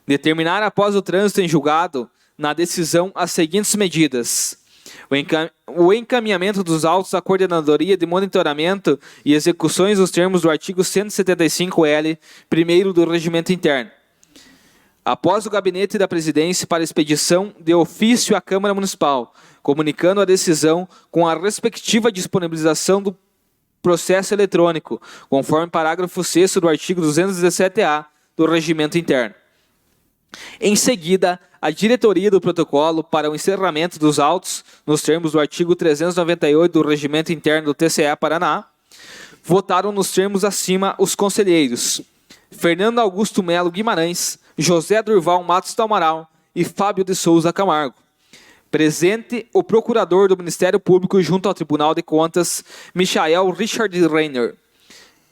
Determinar após o trânsito em julgado, na decisão, as seguintes medidas. o encaminhamento dos autos à Coordenadoria de Monitoramento e Execuções nos termos do artigo 175-L, primeiro do Regimento Interno. Após o Gabinete da Presidência para expedição de ofício à Câmara Municipal, comunicando a decisão com a respectiva disponibilização do processo eletrônico, conforme parágrafo 6º do artigo 217-A do Regimento Interno. Em seguida, a diretoria do protocolo para o encerramento dos autos, nos termos do artigo 398 do Regimento Interno do TCE Paraná, votaram nos termos acima os conselheiros Fernando Augusto Melo Guimarães, José Durval Matos do Amaral e Fábio de Souza Camargo. Presente o procurador do Ministério Público junto ao Tribunal de Contas, Michael Richard Reiner.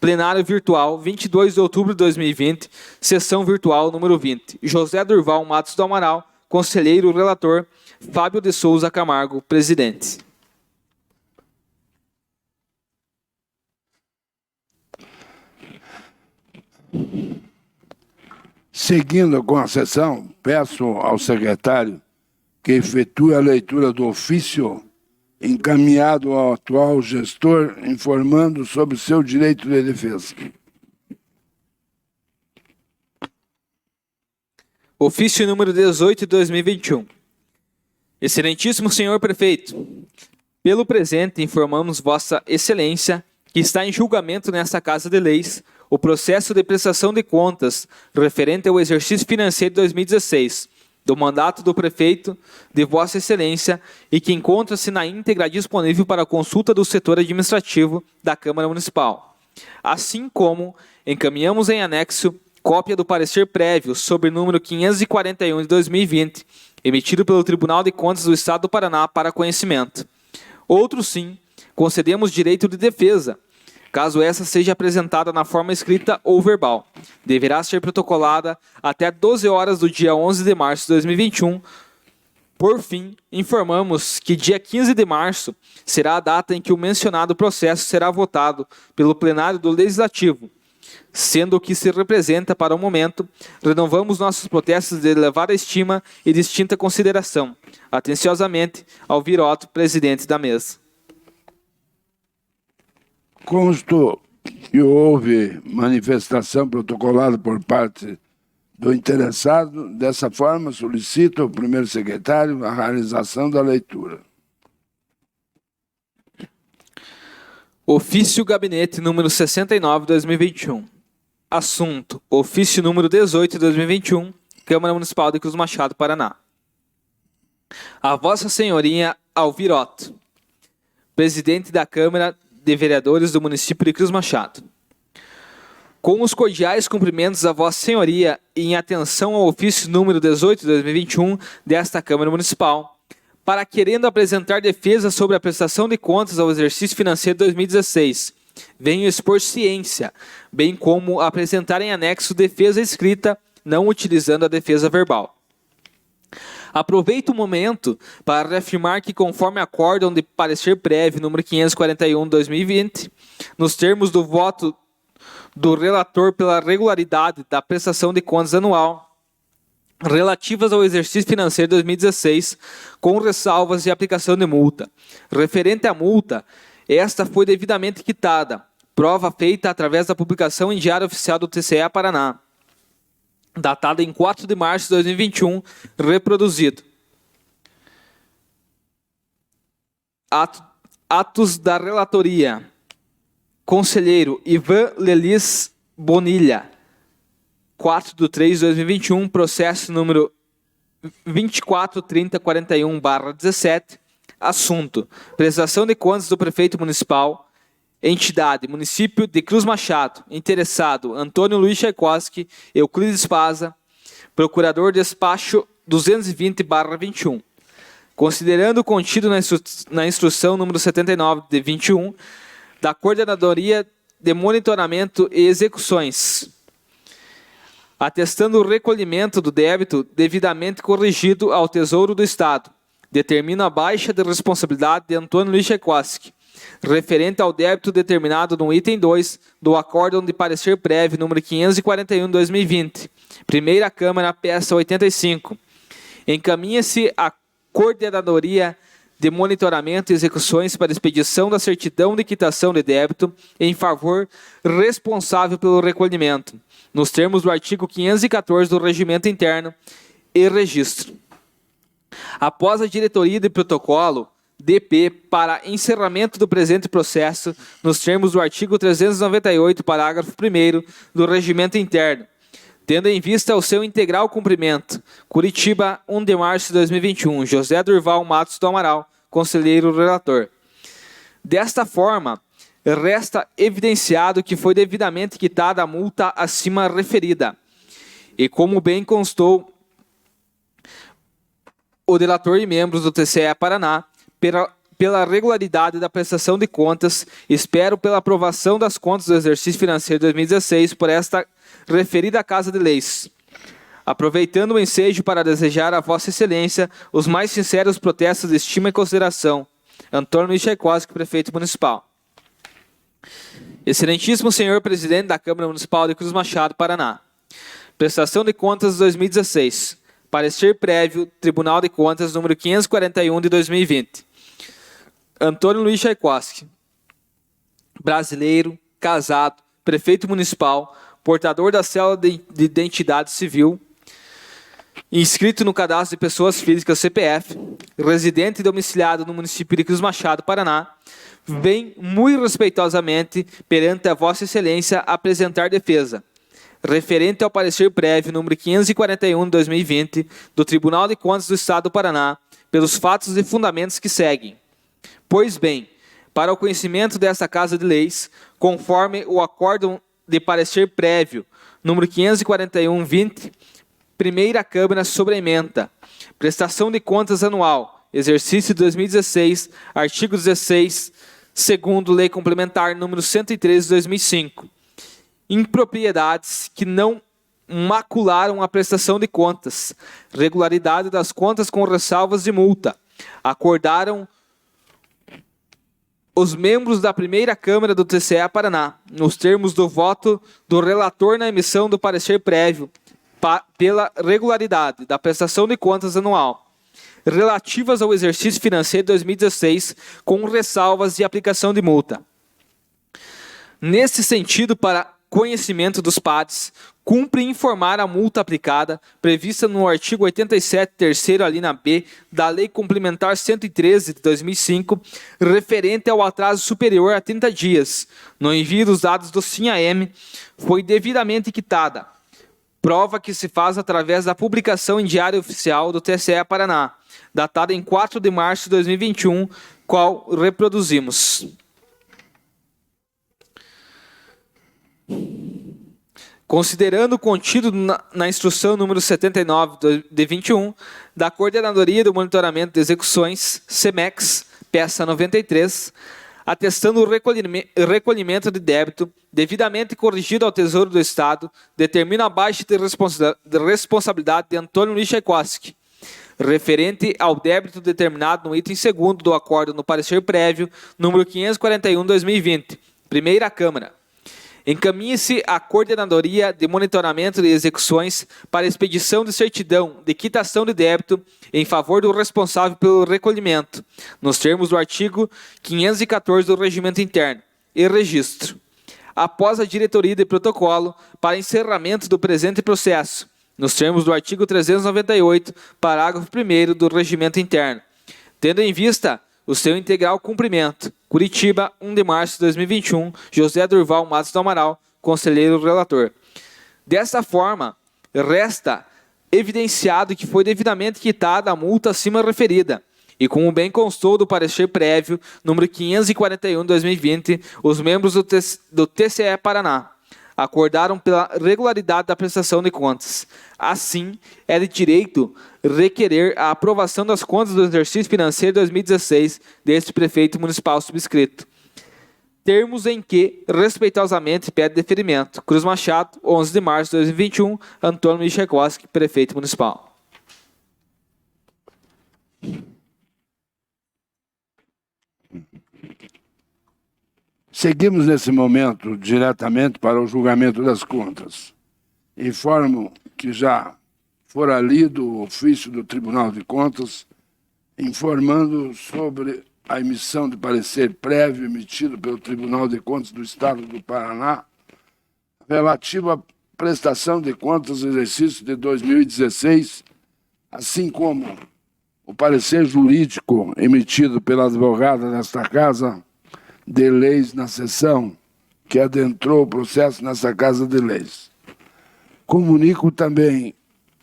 Plenário virtual, 22 de outubro de 2020, sessão virtual número 20. José Durval Matos do Amaral, conselheiro relator, Fábio de Souza Camargo, presidente. Seguindo com a sessão, peço ao secretário que efetue a leitura do ofício encaminhado ao atual gestor, informando sobre seu direito de defesa. Ofício número 18 de 2021. Excelentíssimo senhor prefeito, pelo presente informamos Vossa Excelência que está em julgamento nesta Casa de Leis o processo de prestação de contas referente ao exercício financeiro de 2016, do mandato do prefeito de Vossa Excelência e que encontra-se na íntegra disponível para consulta do setor administrativo da Câmara Municipal. Assim como encaminhamos em anexo cópia do parecer prévio sobre o número 541 de 2020, emitido pelo Tribunal de Contas do Estado do Paraná para conhecimento. Outro sim, concedemos direito de defesa, caso essa seja apresentada na forma escrita ou verbal. Deverá ser protocolada até 12 horas do dia 11 de março de 2021. Por fim, informamos que dia 15 de março será a data em que o mencionado processo será votado pelo plenário do Legislativo. Sendo o que se representa para o momento, renovamos nossos protestos de elevada estima e distinta consideração. Atenciosamente, Alvir Otto, presidente da mesa. Consto que houve manifestação protocolada por parte do interessado. Dessa forma, solicito ao primeiro secretário a realização da leitura. Ofício Gabinete número 69 de 2021. Assunto: Ofício número 18 de 2021, Câmara Municipal de Cruz Machado, Paraná. A Vossa Senhoria Alvir Otto, presidente da Câmara de Vereadores do município de Cruz Machado. Com os cordiais cumprimentos a Vossa Senhoria e em atenção ao ofício número 18 de 2021 desta Câmara Municipal, para querendo apresentar defesa sobre a prestação de contas ao exercício financeiro de 2016, venho expor ciência, bem como apresentar em anexo defesa escrita, não utilizando a defesa verbal. Aproveito o momento para reafirmar que, conforme acórdão de parecer prévio número 541 de 2020, nos termos do voto do relator pela regularidade da prestação de contas anual relativas ao exercício financeiro de 2016, com ressalvas de aplicação de multa. Referente à multa, esta foi devidamente quitada, prova feita através da publicação em Diário Oficial do TCE Paraná, datada em 4 de março de 2021, reproduzido. Atos da relatoria. Conselheiro Ivan Lelis Bonilha, 4 de 3 de 2021, processo número 243041/17, assunto: prestação de contas do prefeito municipal, entidade, município de Cruz Machado, interessado, Antônio Luiz Tchaikovsky, Euclides Paza, procurador despacho 220/21. Considerando o contido na instrução número 79 de 21, da Coordenadoria de Monitoramento e Execuções, atestando o recolhimento do débito devidamente corrigido ao Tesouro do Estado, determina a baixa de responsabilidade de Antônio Luiz Tchaikovsky, referente ao débito determinado no item 2 do Acórdão de Parecer Prévio número 541 de 2020, Primeira Câmara, peça 85. Encaminha-se à Coordenadoria de monitoramento e execuções para expedição da certidão de quitação de débito em favor responsável pelo recolhimento, nos termos do artigo 514 do Regimento Interno e Registro. Após a diretoria de protocolo, DP, para encerramento do presente processo, nos termos do artigo 398, parágrafo 1º do Regimento Interno, tendo em vista o seu integral cumprimento. Curitiba, 1 de março de 2021. José Durval Matos do Amaral, conselheiro relator. Desta forma, resta evidenciado que foi devidamente quitada a multa acima referida. E como bem constou o delator e membros do TCE Paraná, pela regularidade da prestação de contas, espero pela aprovação das contas do exercício financeiro de 2016 por esta referida Casa de Leis. Aproveitando o ensejo para desejar a Vossa Excelência os mais sinceros protestos de estima e consideração. Antônio Luiz Tchaikovsky, Prefeito Municipal. Excelentíssimo Senhor Presidente da Câmara Municipal de Cruz Machado, Paraná. Prestação de Contas de 2016. Parecer prévio, Tribunal de Contas, número 541 de 2020. Antônio Luiz Tchaikovsky. Brasileiro, casado, Prefeito Municipal, portador da cédula de identidade civil, inscrito no Cadastro de Pessoas Físicas CPF, residente e domiciliado no município de Cruz Machado, Paraná, vem muito respeitosamente perante a Vossa Excelência apresentar defesa, referente ao parecer prévio número 541 de 2020 do Tribunal de Contas do Estado do Paraná, pelos fatos e fundamentos que seguem. Pois bem, para o conhecimento desta Casa de Leis, conforme o acórdão de parecer prévio, número 541/20, Primeira Câmara sobre a ementa, prestação de contas anual, exercício de 2016, artigo 16, segundo Lei Complementar número 113 de 2005. Impropriedades que não macularam a prestação de contas, regularidade das contas com ressalvas de multa, acordaram os membros da primeira Câmara do TCE Paraná, nos termos do voto do relator na emissão do parecer prévio, pela regularidade da prestação de contas anual, relativas ao exercício financeiro de 2016, com ressalvas de aplicação de multa. Nesse sentido, para conhecimento dos PADs, cumpre informar a multa aplicada, prevista no artigo 87, terceiro, alínea B, da Lei Complementar 113 de 2005, referente ao atraso superior a 30 dias, no envio dos dados do SIM-AM, foi devidamente quitada, prova que se faz através da publicação em Diário Oficial do TCE Paraná, datada em 4 de março de 2021, qual reproduzimos. Considerando o contido na instrução número 79 de 21 da Coordenadoria do Monitoramento de Execuções, CEMEX, peça 93, atestando o recolhimento de débito devidamente corrigido ao Tesouro do Estado, determina a baixa de responsabilidade de Antônio Luiz Tchaikovsky, referente ao débito determinado no item 2º do acordo no parecer prévio, número 541/2020, Primeira Câmara. Encaminhe-se à Coordenadoria de Monitoramento de Execuções para expedição de certidão de quitação de débito em favor do responsável pelo recolhimento, nos termos do artigo 514 do Regimento Interno e Registro. Após a diretoria de protocolo para encerramento do presente processo, nos termos do artigo 398, parágrafo 1º do Regimento Interno, tendo em vista o seu integral cumprimento. Curitiba, 1 de março de 2021, José Durval Matos do Amaral, conselheiro relator. Desta forma, resta evidenciado que foi devidamente quitada a multa acima referida, e como bem constou do parecer prévio, número 541 de 2020, os membros do TCE Paraná acordaram pela regularidade da prestação de contas. Assim, é de direito requerer a aprovação das contas do exercício financeiro de 2016 deste prefeito municipal subscrito. Termos em que, respeitosamente, pede deferimento. Cruz Machado, 11 de março de 2021, Antônio Luiz Tchaikovsky, prefeito municipal. Seguimos nesse momento diretamente para o julgamento das contas. Informo que já fora lido o ofício do Tribunal de Contas informando sobre a emissão de parecer prévio emitido pelo Tribunal de Contas do Estado do Paraná relativo à prestação de contas do exercício de 2016, assim como o parecer jurídico emitido pela advogada desta Casa de Leis na sessão que adentrou o processo nessa Casa de Leis. Comunico também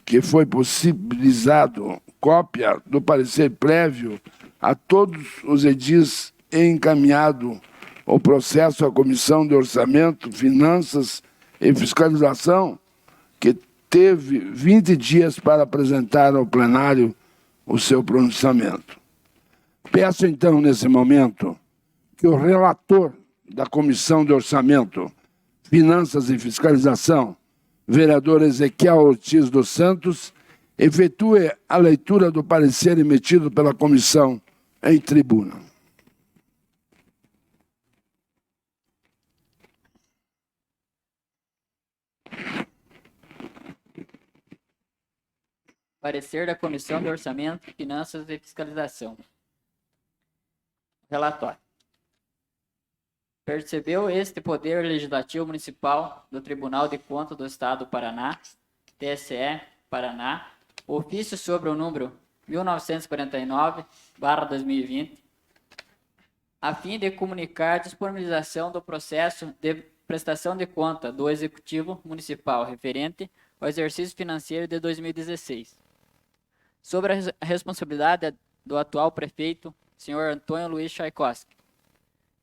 que foi possibilizado cópia do parecer prévio a todos os edis e encaminhado o processo à Comissão de Orçamento, Finanças e Fiscalização, que teve 20 dias para apresentar ao plenário o seu pronunciamento. Peço, então, nesse momento, que o relator da Comissão de Orçamento, Finanças e Fiscalização, vereador Ezequiel Ortiz dos Santos, efetue a leitura do parecer emitido pela comissão em tribuna. Parecer da Comissão de Orçamento, Finanças e Fiscalização. Relatório. Percebeu este Poder Legislativo Municipal do Tribunal de Contas do Estado do Paraná, TSE, Paraná, ofício sobre o número 1949/2020, a fim de comunicar a disponibilização do processo de prestação de conta do Executivo Municipal referente ao exercício financeiro de 2016. Sobre a responsabilidade do atual prefeito, senhor Antônio Luiz Tchaikovsky,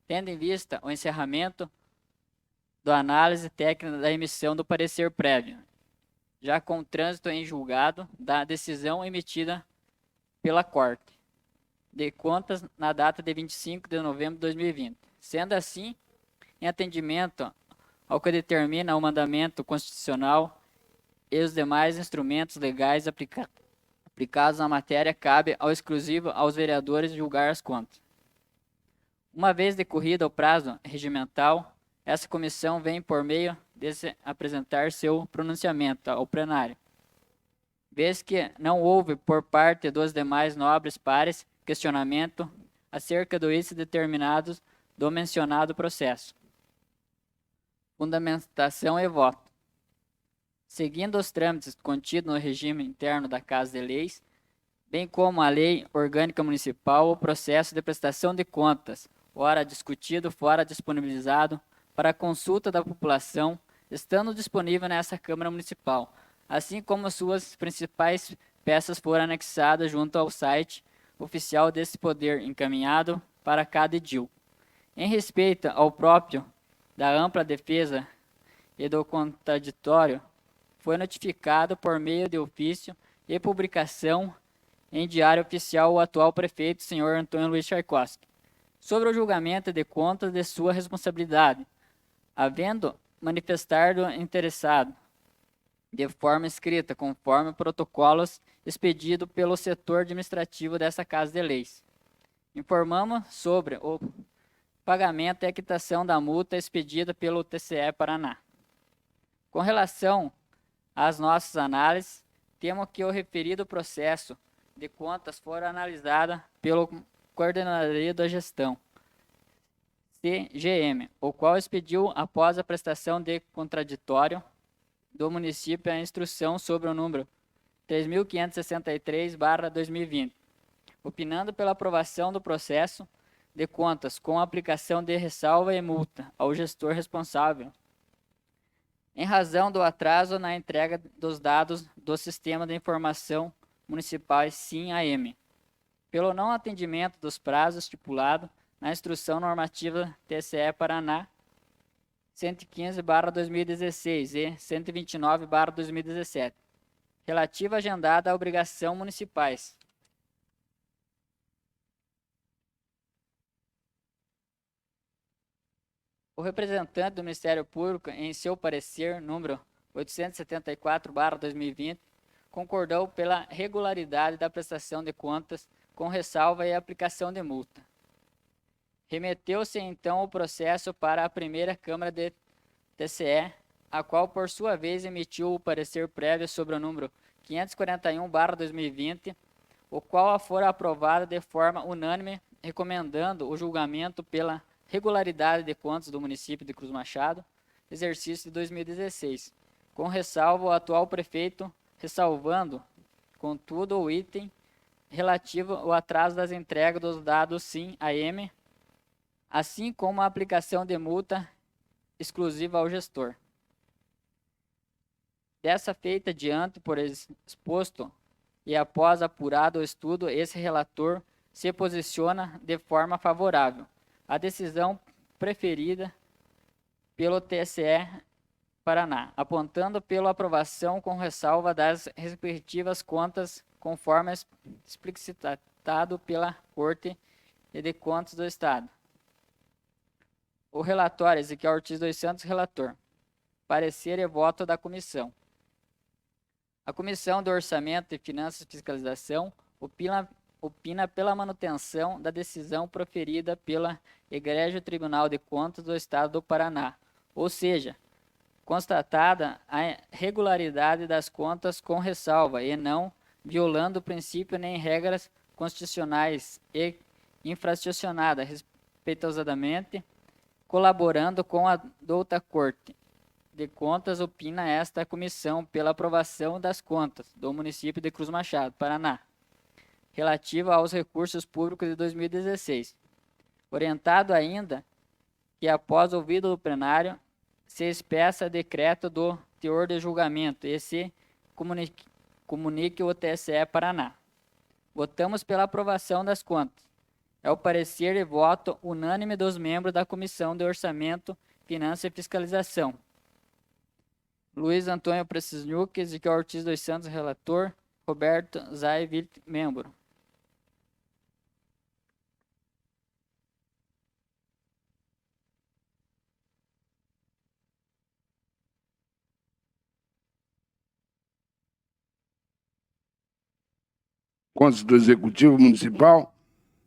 tendo em vista o encerramento da análise técnica da emissão do parecer prévio, já com trânsito em julgado da decisão emitida pela Corte de Contas na data de 25 de novembro de 2020. Sendo assim, em atendimento ao que determina o mandamento constitucional e os demais instrumentos legais aplicados na matéria, cabe ao exclusivo aos vereadores julgar as contas. Uma vez decorrido o prazo regimental, essa comissão vem por meio desse apresentar seu pronunciamento ao plenário, vez que não houve por parte dos demais nobres pares questionamento acerca do índice determinados do mencionado processo. Fundamentação e voto. Seguindo os trâmites contidos no regime interno da Casa de Leis, bem como a Lei Orgânica Municipal, o processo de prestação de contas, ora discutido, fora disponibilizado para a consulta da população, estando disponível nessa Câmara Municipal, assim como suas principais peças foram anexadas junto ao site oficial desse poder, encaminhado para cada edil. Em respeito ao próprio da ampla defesa e do contraditório, foi notificado por meio de ofício e publicação em Diário Oficial o atual prefeito, senhor Antônio Luiz Tchaikovsky, sobre o julgamento de contas de sua responsabilidade, havendo manifestado interessado, de forma escrita, conforme protocolos expedidos pelo setor administrativo dessa Casa de Leis. Informamos sobre o pagamento e a quitação da multa expedida pelo TCE Paraná. Com relação às nossas análises, temos que o referido processo de contas for analisado pelo Coordenadoria da Gestão, CGM, o qual expediu, após a prestação de contraditório do município, a instrução sobre o número 3.563/2020, opinando pela aprovação do processo de contas com aplicação de ressalva e multa ao gestor responsável, em razão do atraso na entrega dos dados do Sistema de Informação Municipal SIM-AM, pelo não atendimento dos prazos estipulados na Instrução Normativa TCE Paraná 115/2016 e 129/2017, relativa agendada à obrigação municipais. O representante do Ministério Público, em seu parecer número 874/2020, concordou pela regularidade da prestação de contas com ressalva e aplicação de multa. Remeteu-se então o processo para a primeira Câmara de TCE, a qual, por sua vez, emitiu o parecer prévio sobre o número 541/2020, o qual a for aprovada de forma unânime, recomendando o julgamento pela regularidade de contas do município de Cruz Machado, exercício de 2016, com ressalva ao atual prefeito, ressalvando, contudo, o item relativo ao atraso das entregas dos dados SIM-AM, assim como a aplicação de multa exclusiva ao gestor. Dessa feita diante por exposto e após apurado o estudo, esse relator se posiciona de forma favorável à decisão preferida pelo TSE Paraná, apontando pela aprovação com ressalva das respectivas contas, conforme explicitado pela Corte de Contas do Estado. O relatório, Ezequiel Ortiz dos Santos, relator. Parecer e voto da comissão. A Comissão de Orçamento e Finanças e Fiscalização opina pela manutenção da decisão proferida pela Egrégio Tribunal de Contas do Estado do Paraná, ou seja, constatada a regularidade das contas com ressalva e não violando o princípio nem regras constitucionais e infracionada, respeitosamente, colaborando com a douta Corte de Contas, opina esta comissão pela aprovação das contas do município de Cruz Machado, Paraná, relativa aos recursos públicos de 2016. Orientado ainda que, após ouvido do plenário, se expeça decreto do teor de julgamento e se comunique o TSE Paraná. Votamos pela aprovação das contas. É o parecer e voto unânime dos membros da Comissão de Orçamento, Finanças e Fiscalização. Luiz Antônio Precisniuk, Ezequiel Ortiz dos Santos, relator. Roberto Zaivit, membro. Contas do Executivo Municipal,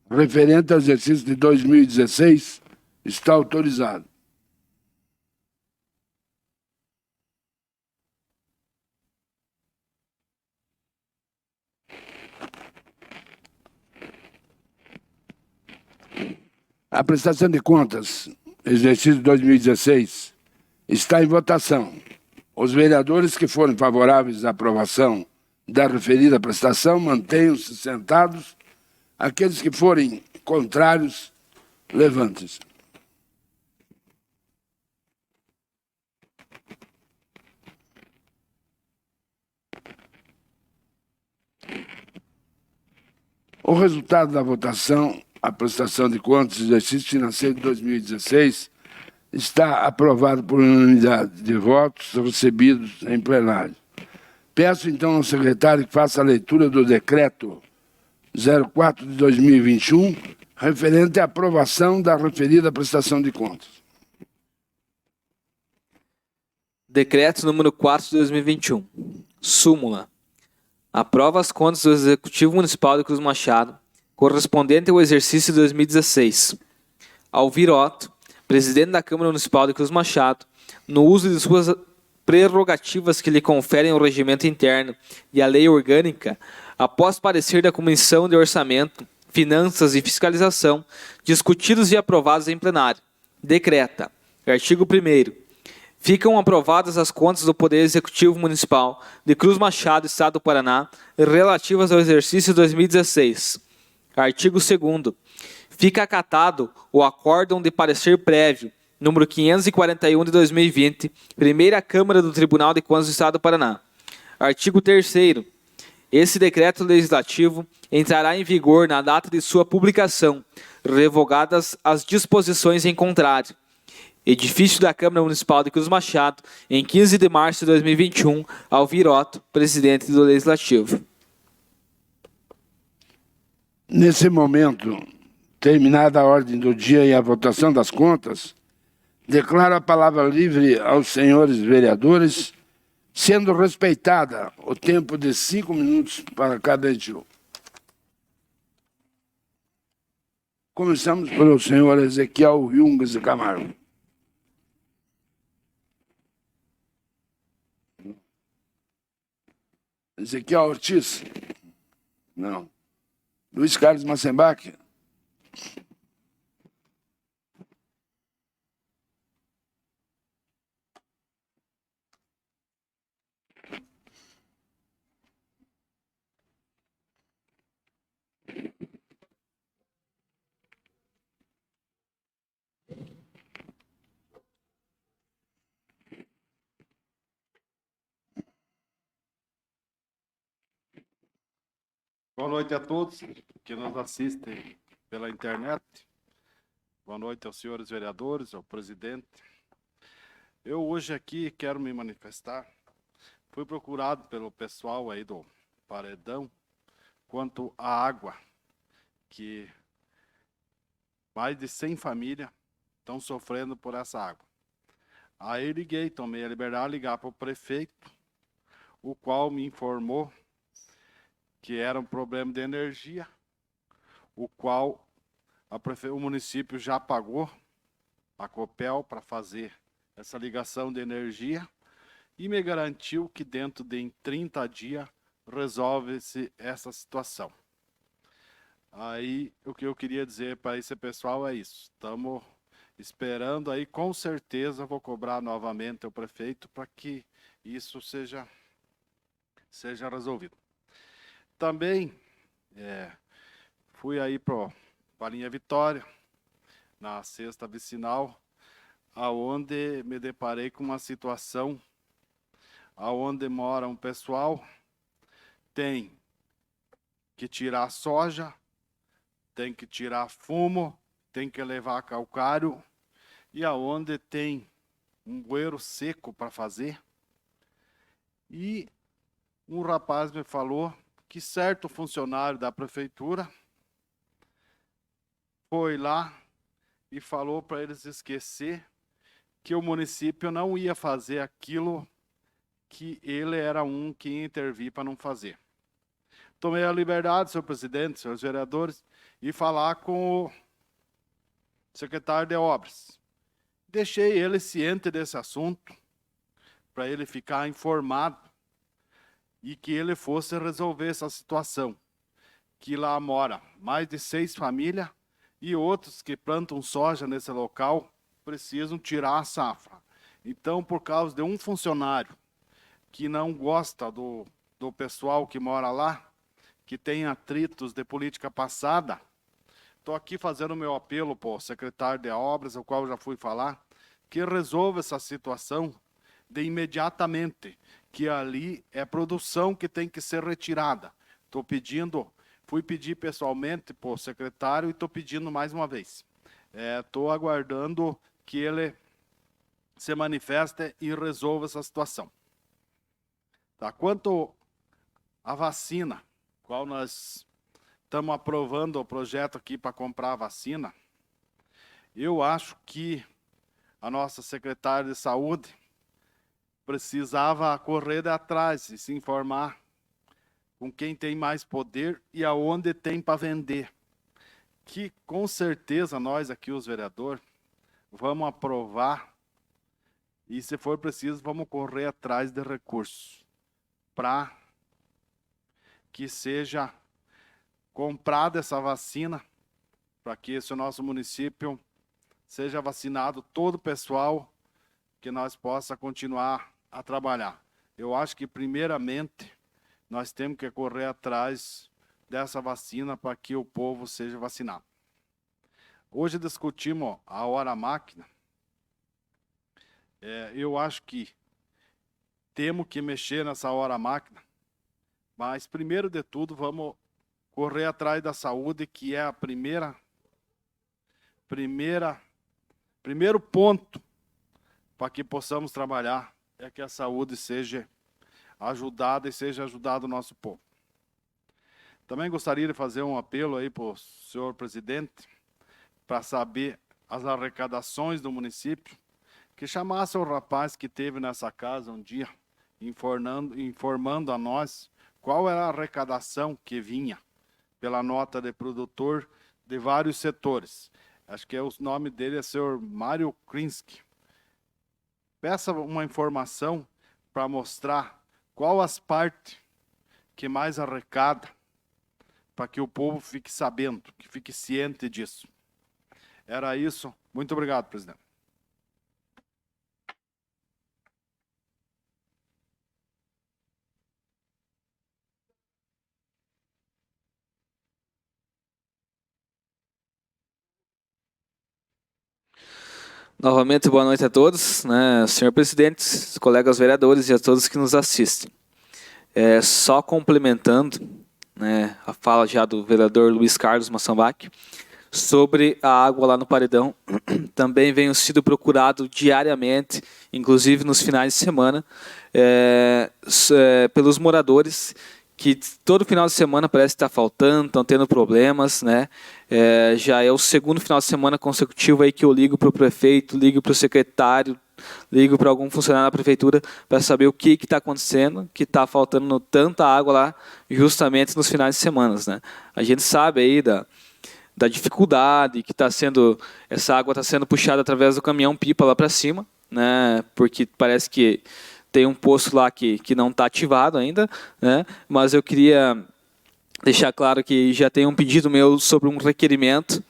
referente ao exercício de 2016, está autorizado. A prestação de contas, exercício de 2016, está em votação. Os vereadores que forem favoráveis à aprovação da referida prestação, mantenham-se sentados. Aqueles que forem contrários, levantem-se. O resultado da votação, a prestação de contas do exercício financeiro de 2016, está aprovado por unanimidade de votos recebidos em plenário. Peço, então, ao secretário que faça a leitura do decreto 04 de 2021, referente à aprovação da referida prestação de contas. Decreto número 4 de 2021. Súmula. Aprova as contas do Executivo Municipal de Cruz Machado, correspondente ao exercício de 2016. Alvir Otto, presidente da Câmara Municipal de Cruz Machado, no uso de suas prerrogativas que lhe conferem o regimento interno e a lei orgânica, após parecer da Comissão de Orçamento, Finanças e Fiscalização, discutidos e aprovados em plenário, decreta, artigo 1º, ficam aprovadas as contas do Poder Executivo Municipal de Cruz Machado, Estado do Paraná, relativas ao exercício 2016. Artigo 2º, fica acatado o acórdão de parecer prévio, número 541 de 2020, Primeira Câmara do Tribunal de Contas do Estado do Paraná. Artigo 3º. Esse decreto legislativo entrará em vigor na data de sua publicação, revogadas as disposições em contrário. Edifício da Câmara Municipal de Cruz Machado, em 15 de março de 2021, Alvir Otto, presidente do Legislativo. Nesse momento, terminada a ordem do dia e a votação das contas, declaro a palavra livre aos senhores vereadores, sendo respeitada o tempo de 5 minutos para cada editor. Começamos pelo senhor Ezequiel Jungas de Camargo. Ezequiel Ortiz? Não. Luiz Carlos Massenbach. Boa noite a todos que nos assistem pela internet. Boa noite aos senhores vereadores, ao presidente. Eu hoje aqui quero me manifestar. Fui procurado pelo pessoal aí do Paredão quanto à água, que mais de 100 famílias estão sofrendo por essa água. Aí liguei, tomei a liberdade de ligar para o prefeito, o qual me informou que era um problema de energia, o qual o município já pagou a Copel para fazer essa ligação de energia e me garantiu que dentro de 30 dias resolve-se essa situação. Aí o que eu queria dizer para esse pessoal é isso. Estamos esperando aí, com certeza vou cobrar novamente ao prefeito para que isso seja resolvido. Também fui aí para a linha Vitória, na sexta vicinal, aonde me deparei com uma situação aonde mora um pessoal, tem que tirar soja, tem que tirar fumo, tem que levar calcário, e aonde tem um bueiro seco para fazer. E um rapaz me falou que certo funcionário da prefeitura foi lá e falou para eles esquecer que o município não ia fazer aquilo que ele era um que ia intervir para não fazer. Tomei a liberdade, senhor presidente, senhores vereadores, e falar com o secretário de obras. Deixei ele ciente desse assunto, para ele ficar informado e que ele fosse resolver essa situação. Que lá mora mais de 6 famílias e outros que plantam soja nesse local precisam tirar a safra. Então, por causa de um funcionário que não gosta do pessoal que mora lá, que tem atritos de política passada, estou aqui fazendo o meu apelo para o secretário de obras, ao qual já fui falar, que resolva essa situação de imediatamente, que ali é produção que tem que ser retirada. Estou pedindo, fui pedir pessoalmente para o secretário e estou pedindo mais uma vez. Estou aguardando que ele se manifeste e resolva essa situação. Tá? Quanto à vacina, qual nós estamos aprovando o projeto aqui para comprar a vacina, eu acho que a nossa secretária de saúde precisava correr atrás e se informar com quem tem mais poder e aonde tem para vender. Que com certeza nós aqui, os vereadores, vamos aprovar e, se for preciso, vamos correr atrás de recursos para que seja comprada essa vacina, para que esse nosso município seja vacinado todo o pessoal, que nós possa continuar a trabalhar. Eu acho que, primeiramente, nós temos que correr atrás dessa vacina para que o povo seja vacinado. Hoje discutimos a hora máquina. Eu acho que temos que mexer nessa hora máquina, mas, primeiro de tudo, vamos correr atrás da saúde, que é a primeiro ponto para que possamos trabalhar, é que a saúde seja ajudada e seja ajudado o nosso povo. Também gostaria de fazer um apelo aí para o senhor presidente, para saber as arrecadações do município, que chamasse o rapaz que esteve nessa casa um dia, informando a nós qual era a arrecadação que vinha pela nota de produtor de vários setores. Acho que o nome dele é senhor Mário Krinsky. Peça uma informação para mostrar qual as partes que mais arrecada para que o povo fique sabendo, que fique ciente disso. Era isso. Muito obrigado, presidente. Novamente, boa noite a todos, né, senhor presidente, colegas vereadores e a todos que nos assistem. Só complementando, né, a fala já do vereador Luiz Carlos Massambach, sobre a água lá no Paredão, também venho sido procurado diariamente, inclusive nos finais de semana, pelos moradores, que todo final de semana parece estar faltando, estão tendo problemas, né? Já é o segundo final de semana consecutivo aí que eu ligo para o prefeito, ligo para o secretário, ligo para algum funcionário da prefeitura para saber o que está acontecendo, que está faltando tanta água lá, justamente nos finais de semana, né? A gente sabe aí da dificuldade que está sendo, essa água está sendo puxada através do caminhão-pipa lá para cima, né? Porque parece que tem um poço lá que não está ativado ainda, né? Mas eu queria deixar claro que já tem um pedido meu sobre um requerimento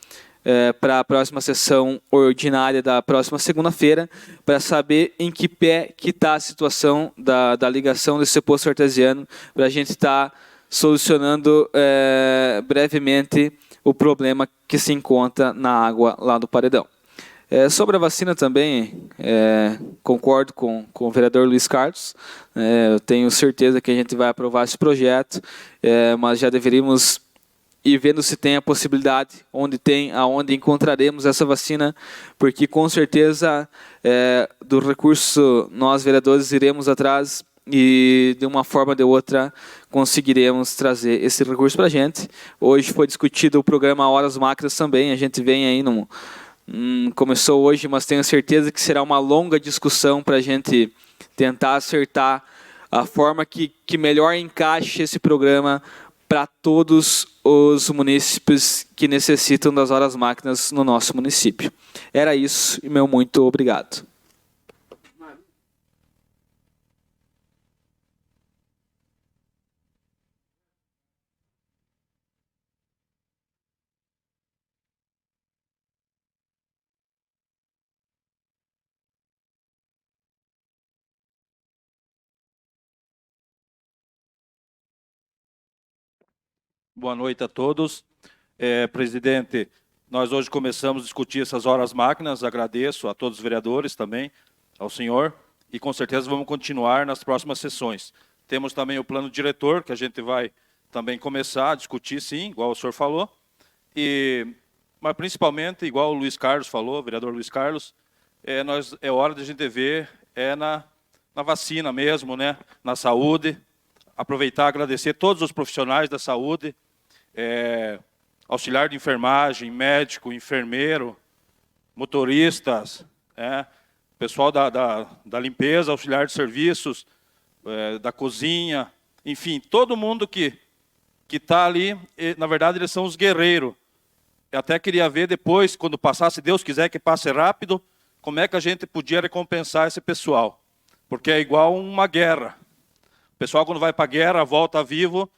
para a próxima sessão ordinária da próxima segunda-feira, para saber em que pé que está a situação da ligação desse poço artesiano, para a gente estar solucionando brevemente o problema que se encontra na água lá do Paredão. Sobre a vacina também, concordo com o vereador Luiz Carlos. Eu tenho certeza que a gente vai aprovar esse projeto, mas já deveríamos ir vendo se tem a possibilidade, aonde encontraremos essa vacina, porque com certeza do recurso nós vereadores iremos atrás e de uma forma ou de outra conseguiremos trazer esse recurso para a gente. Hoje foi discutido o programa Horas Máquinas também, a gente vem aí começou hoje, mas tenho certeza que será uma longa discussão para a gente tentar acertar a forma que melhor encaixe esse programa para todos os munícipes que necessitam das horas máquinas no nosso município. Era isso e meu muito obrigado. Boa noite a todos. Presidente, nós hoje começamos a discutir essas horas máquinas, agradeço a todos os vereadores também, ao senhor, e com certeza vamos continuar nas próximas sessões. Temos também o plano diretor, que a gente vai também começar a discutir, sim, igual o senhor falou, mas principalmente, igual o Luiz Carlos falou, o vereador Luiz Carlos, é hora de a gente ver na vacina mesmo, né, na saúde, aproveitar e agradecer todos os profissionais da saúde, auxiliar de enfermagem, médico, enfermeiro, motoristas, pessoal da limpeza, auxiliar de serviços, da cozinha, enfim, todo mundo que está ali, na verdade, eles são os guerreiros. Eu até queria ver depois, quando passasse, Deus quiser que passe rápido, como é que a gente podia recompensar esse pessoal. Porque é igual uma guerra. O pessoal, quando vai para a guerra, volta vivo,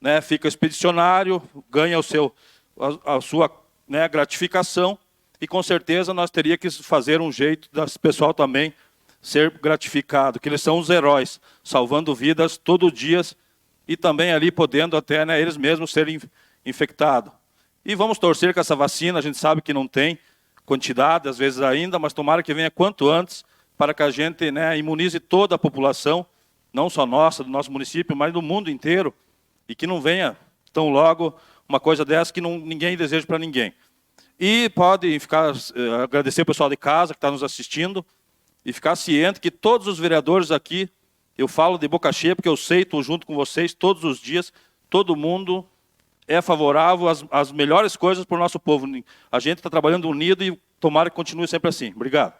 né, fica expedicionário, ganha a sua, né, gratificação, e com certeza nós teríamos que fazer um jeito desse pessoal também ser gratificado, que eles são os heróis, salvando vidas todo dia, e também ali podendo até, né, eles mesmos serem infectados. E vamos torcer que essa vacina, a gente sabe que não tem quantidade, às vezes ainda, mas tomara que venha quanto antes, para que a gente, né, imunize toda a população, não só nossa, do nosso município, mas do mundo inteiro, e que não venha tão logo uma coisa dessa que ninguém deseja para ninguém. E pode agradecer o pessoal de casa que está nos assistindo, e ficar ciente que todos os vereadores aqui, eu falo de boca cheia, porque eu sei, estou junto com vocês todos os dias, todo mundo é favorável às melhores coisas para o nosso povo. A gente está trabalhando unido e tomara que continue sempre assim. Obrigado.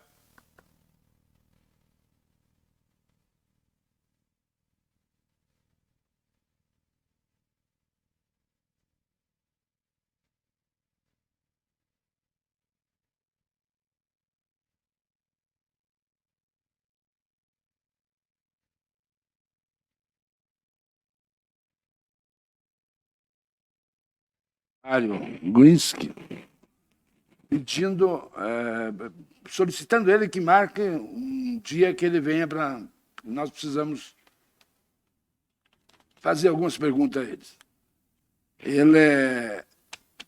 Glinski, pedindo, solicitando ele que marque um dia que ele venha para... Nós precisamos fazer algumas perguntas a eles. Ele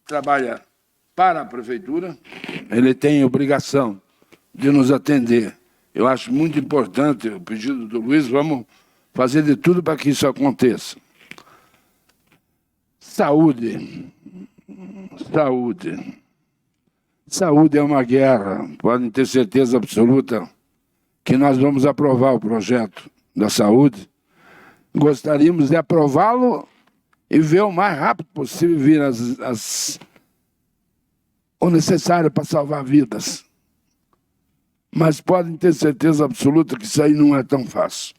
trabalha para a prefeitura, ele tem obrigação de nos atender. Eu acho muito importante o pedido do Luiz, vamos fazer de tudo para que isso aconteça. Saúde. Saúde. Saúde é uma guerra. Podem ter certeza absoluta que nós vamos aprovar o projeto da saúde. Gostaríamos de aprová-lo e ver o mais rápido possível vir o necessário para salvar vidas. Mas podem ter certeza absoluta que isso aí não é tão fácil.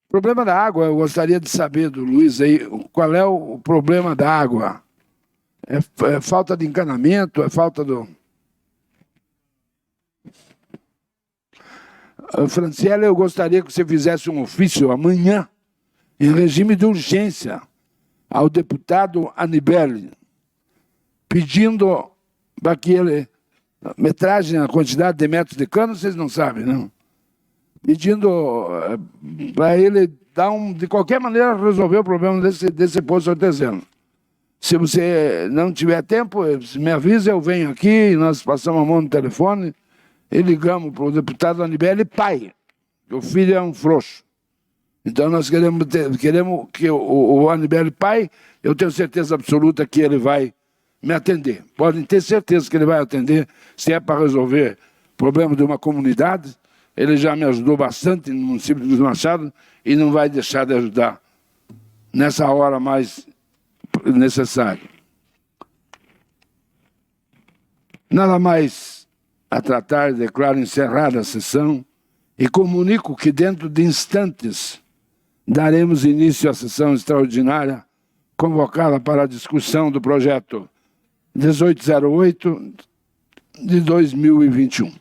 O problema da água, eu gostaria de saber do Luiz aí, qual é o problema da água? É falta de encanamento? É falta do... Franciele, eu gostaria que você fizesse um ofício amanhã, em regime de urgência, ao deputado Anibele, pedindo para que ele... Metragem, a quantidade de metros de cano, vocês não sabem, não? Pedindo para ele dar de qualquer maneira, resolver o problema desse poço artesiano. Se você não tiver tempo, me avisa, eu venho aqui, nós passamos a mão no telefone e ligamos para o deputado Anibele pai, que o filho é um frouxo. Então nós queremos que o Anibele pai, eu tenho certeza absoluta que ele vai me atender. Podem ter certeza que ele vai atender, se é para resolver problema de uma comunidade. Ele já me ajudou bastante no município de Luiz Machado e não vai deixar de ajudar nessa hora mais necessária. Nada mais a tratar, declaro encerrada a sessão e comunico que dentro de instantes daremos início à sessão extraordinária convocada para a discussão do projeto 1808 de 2021.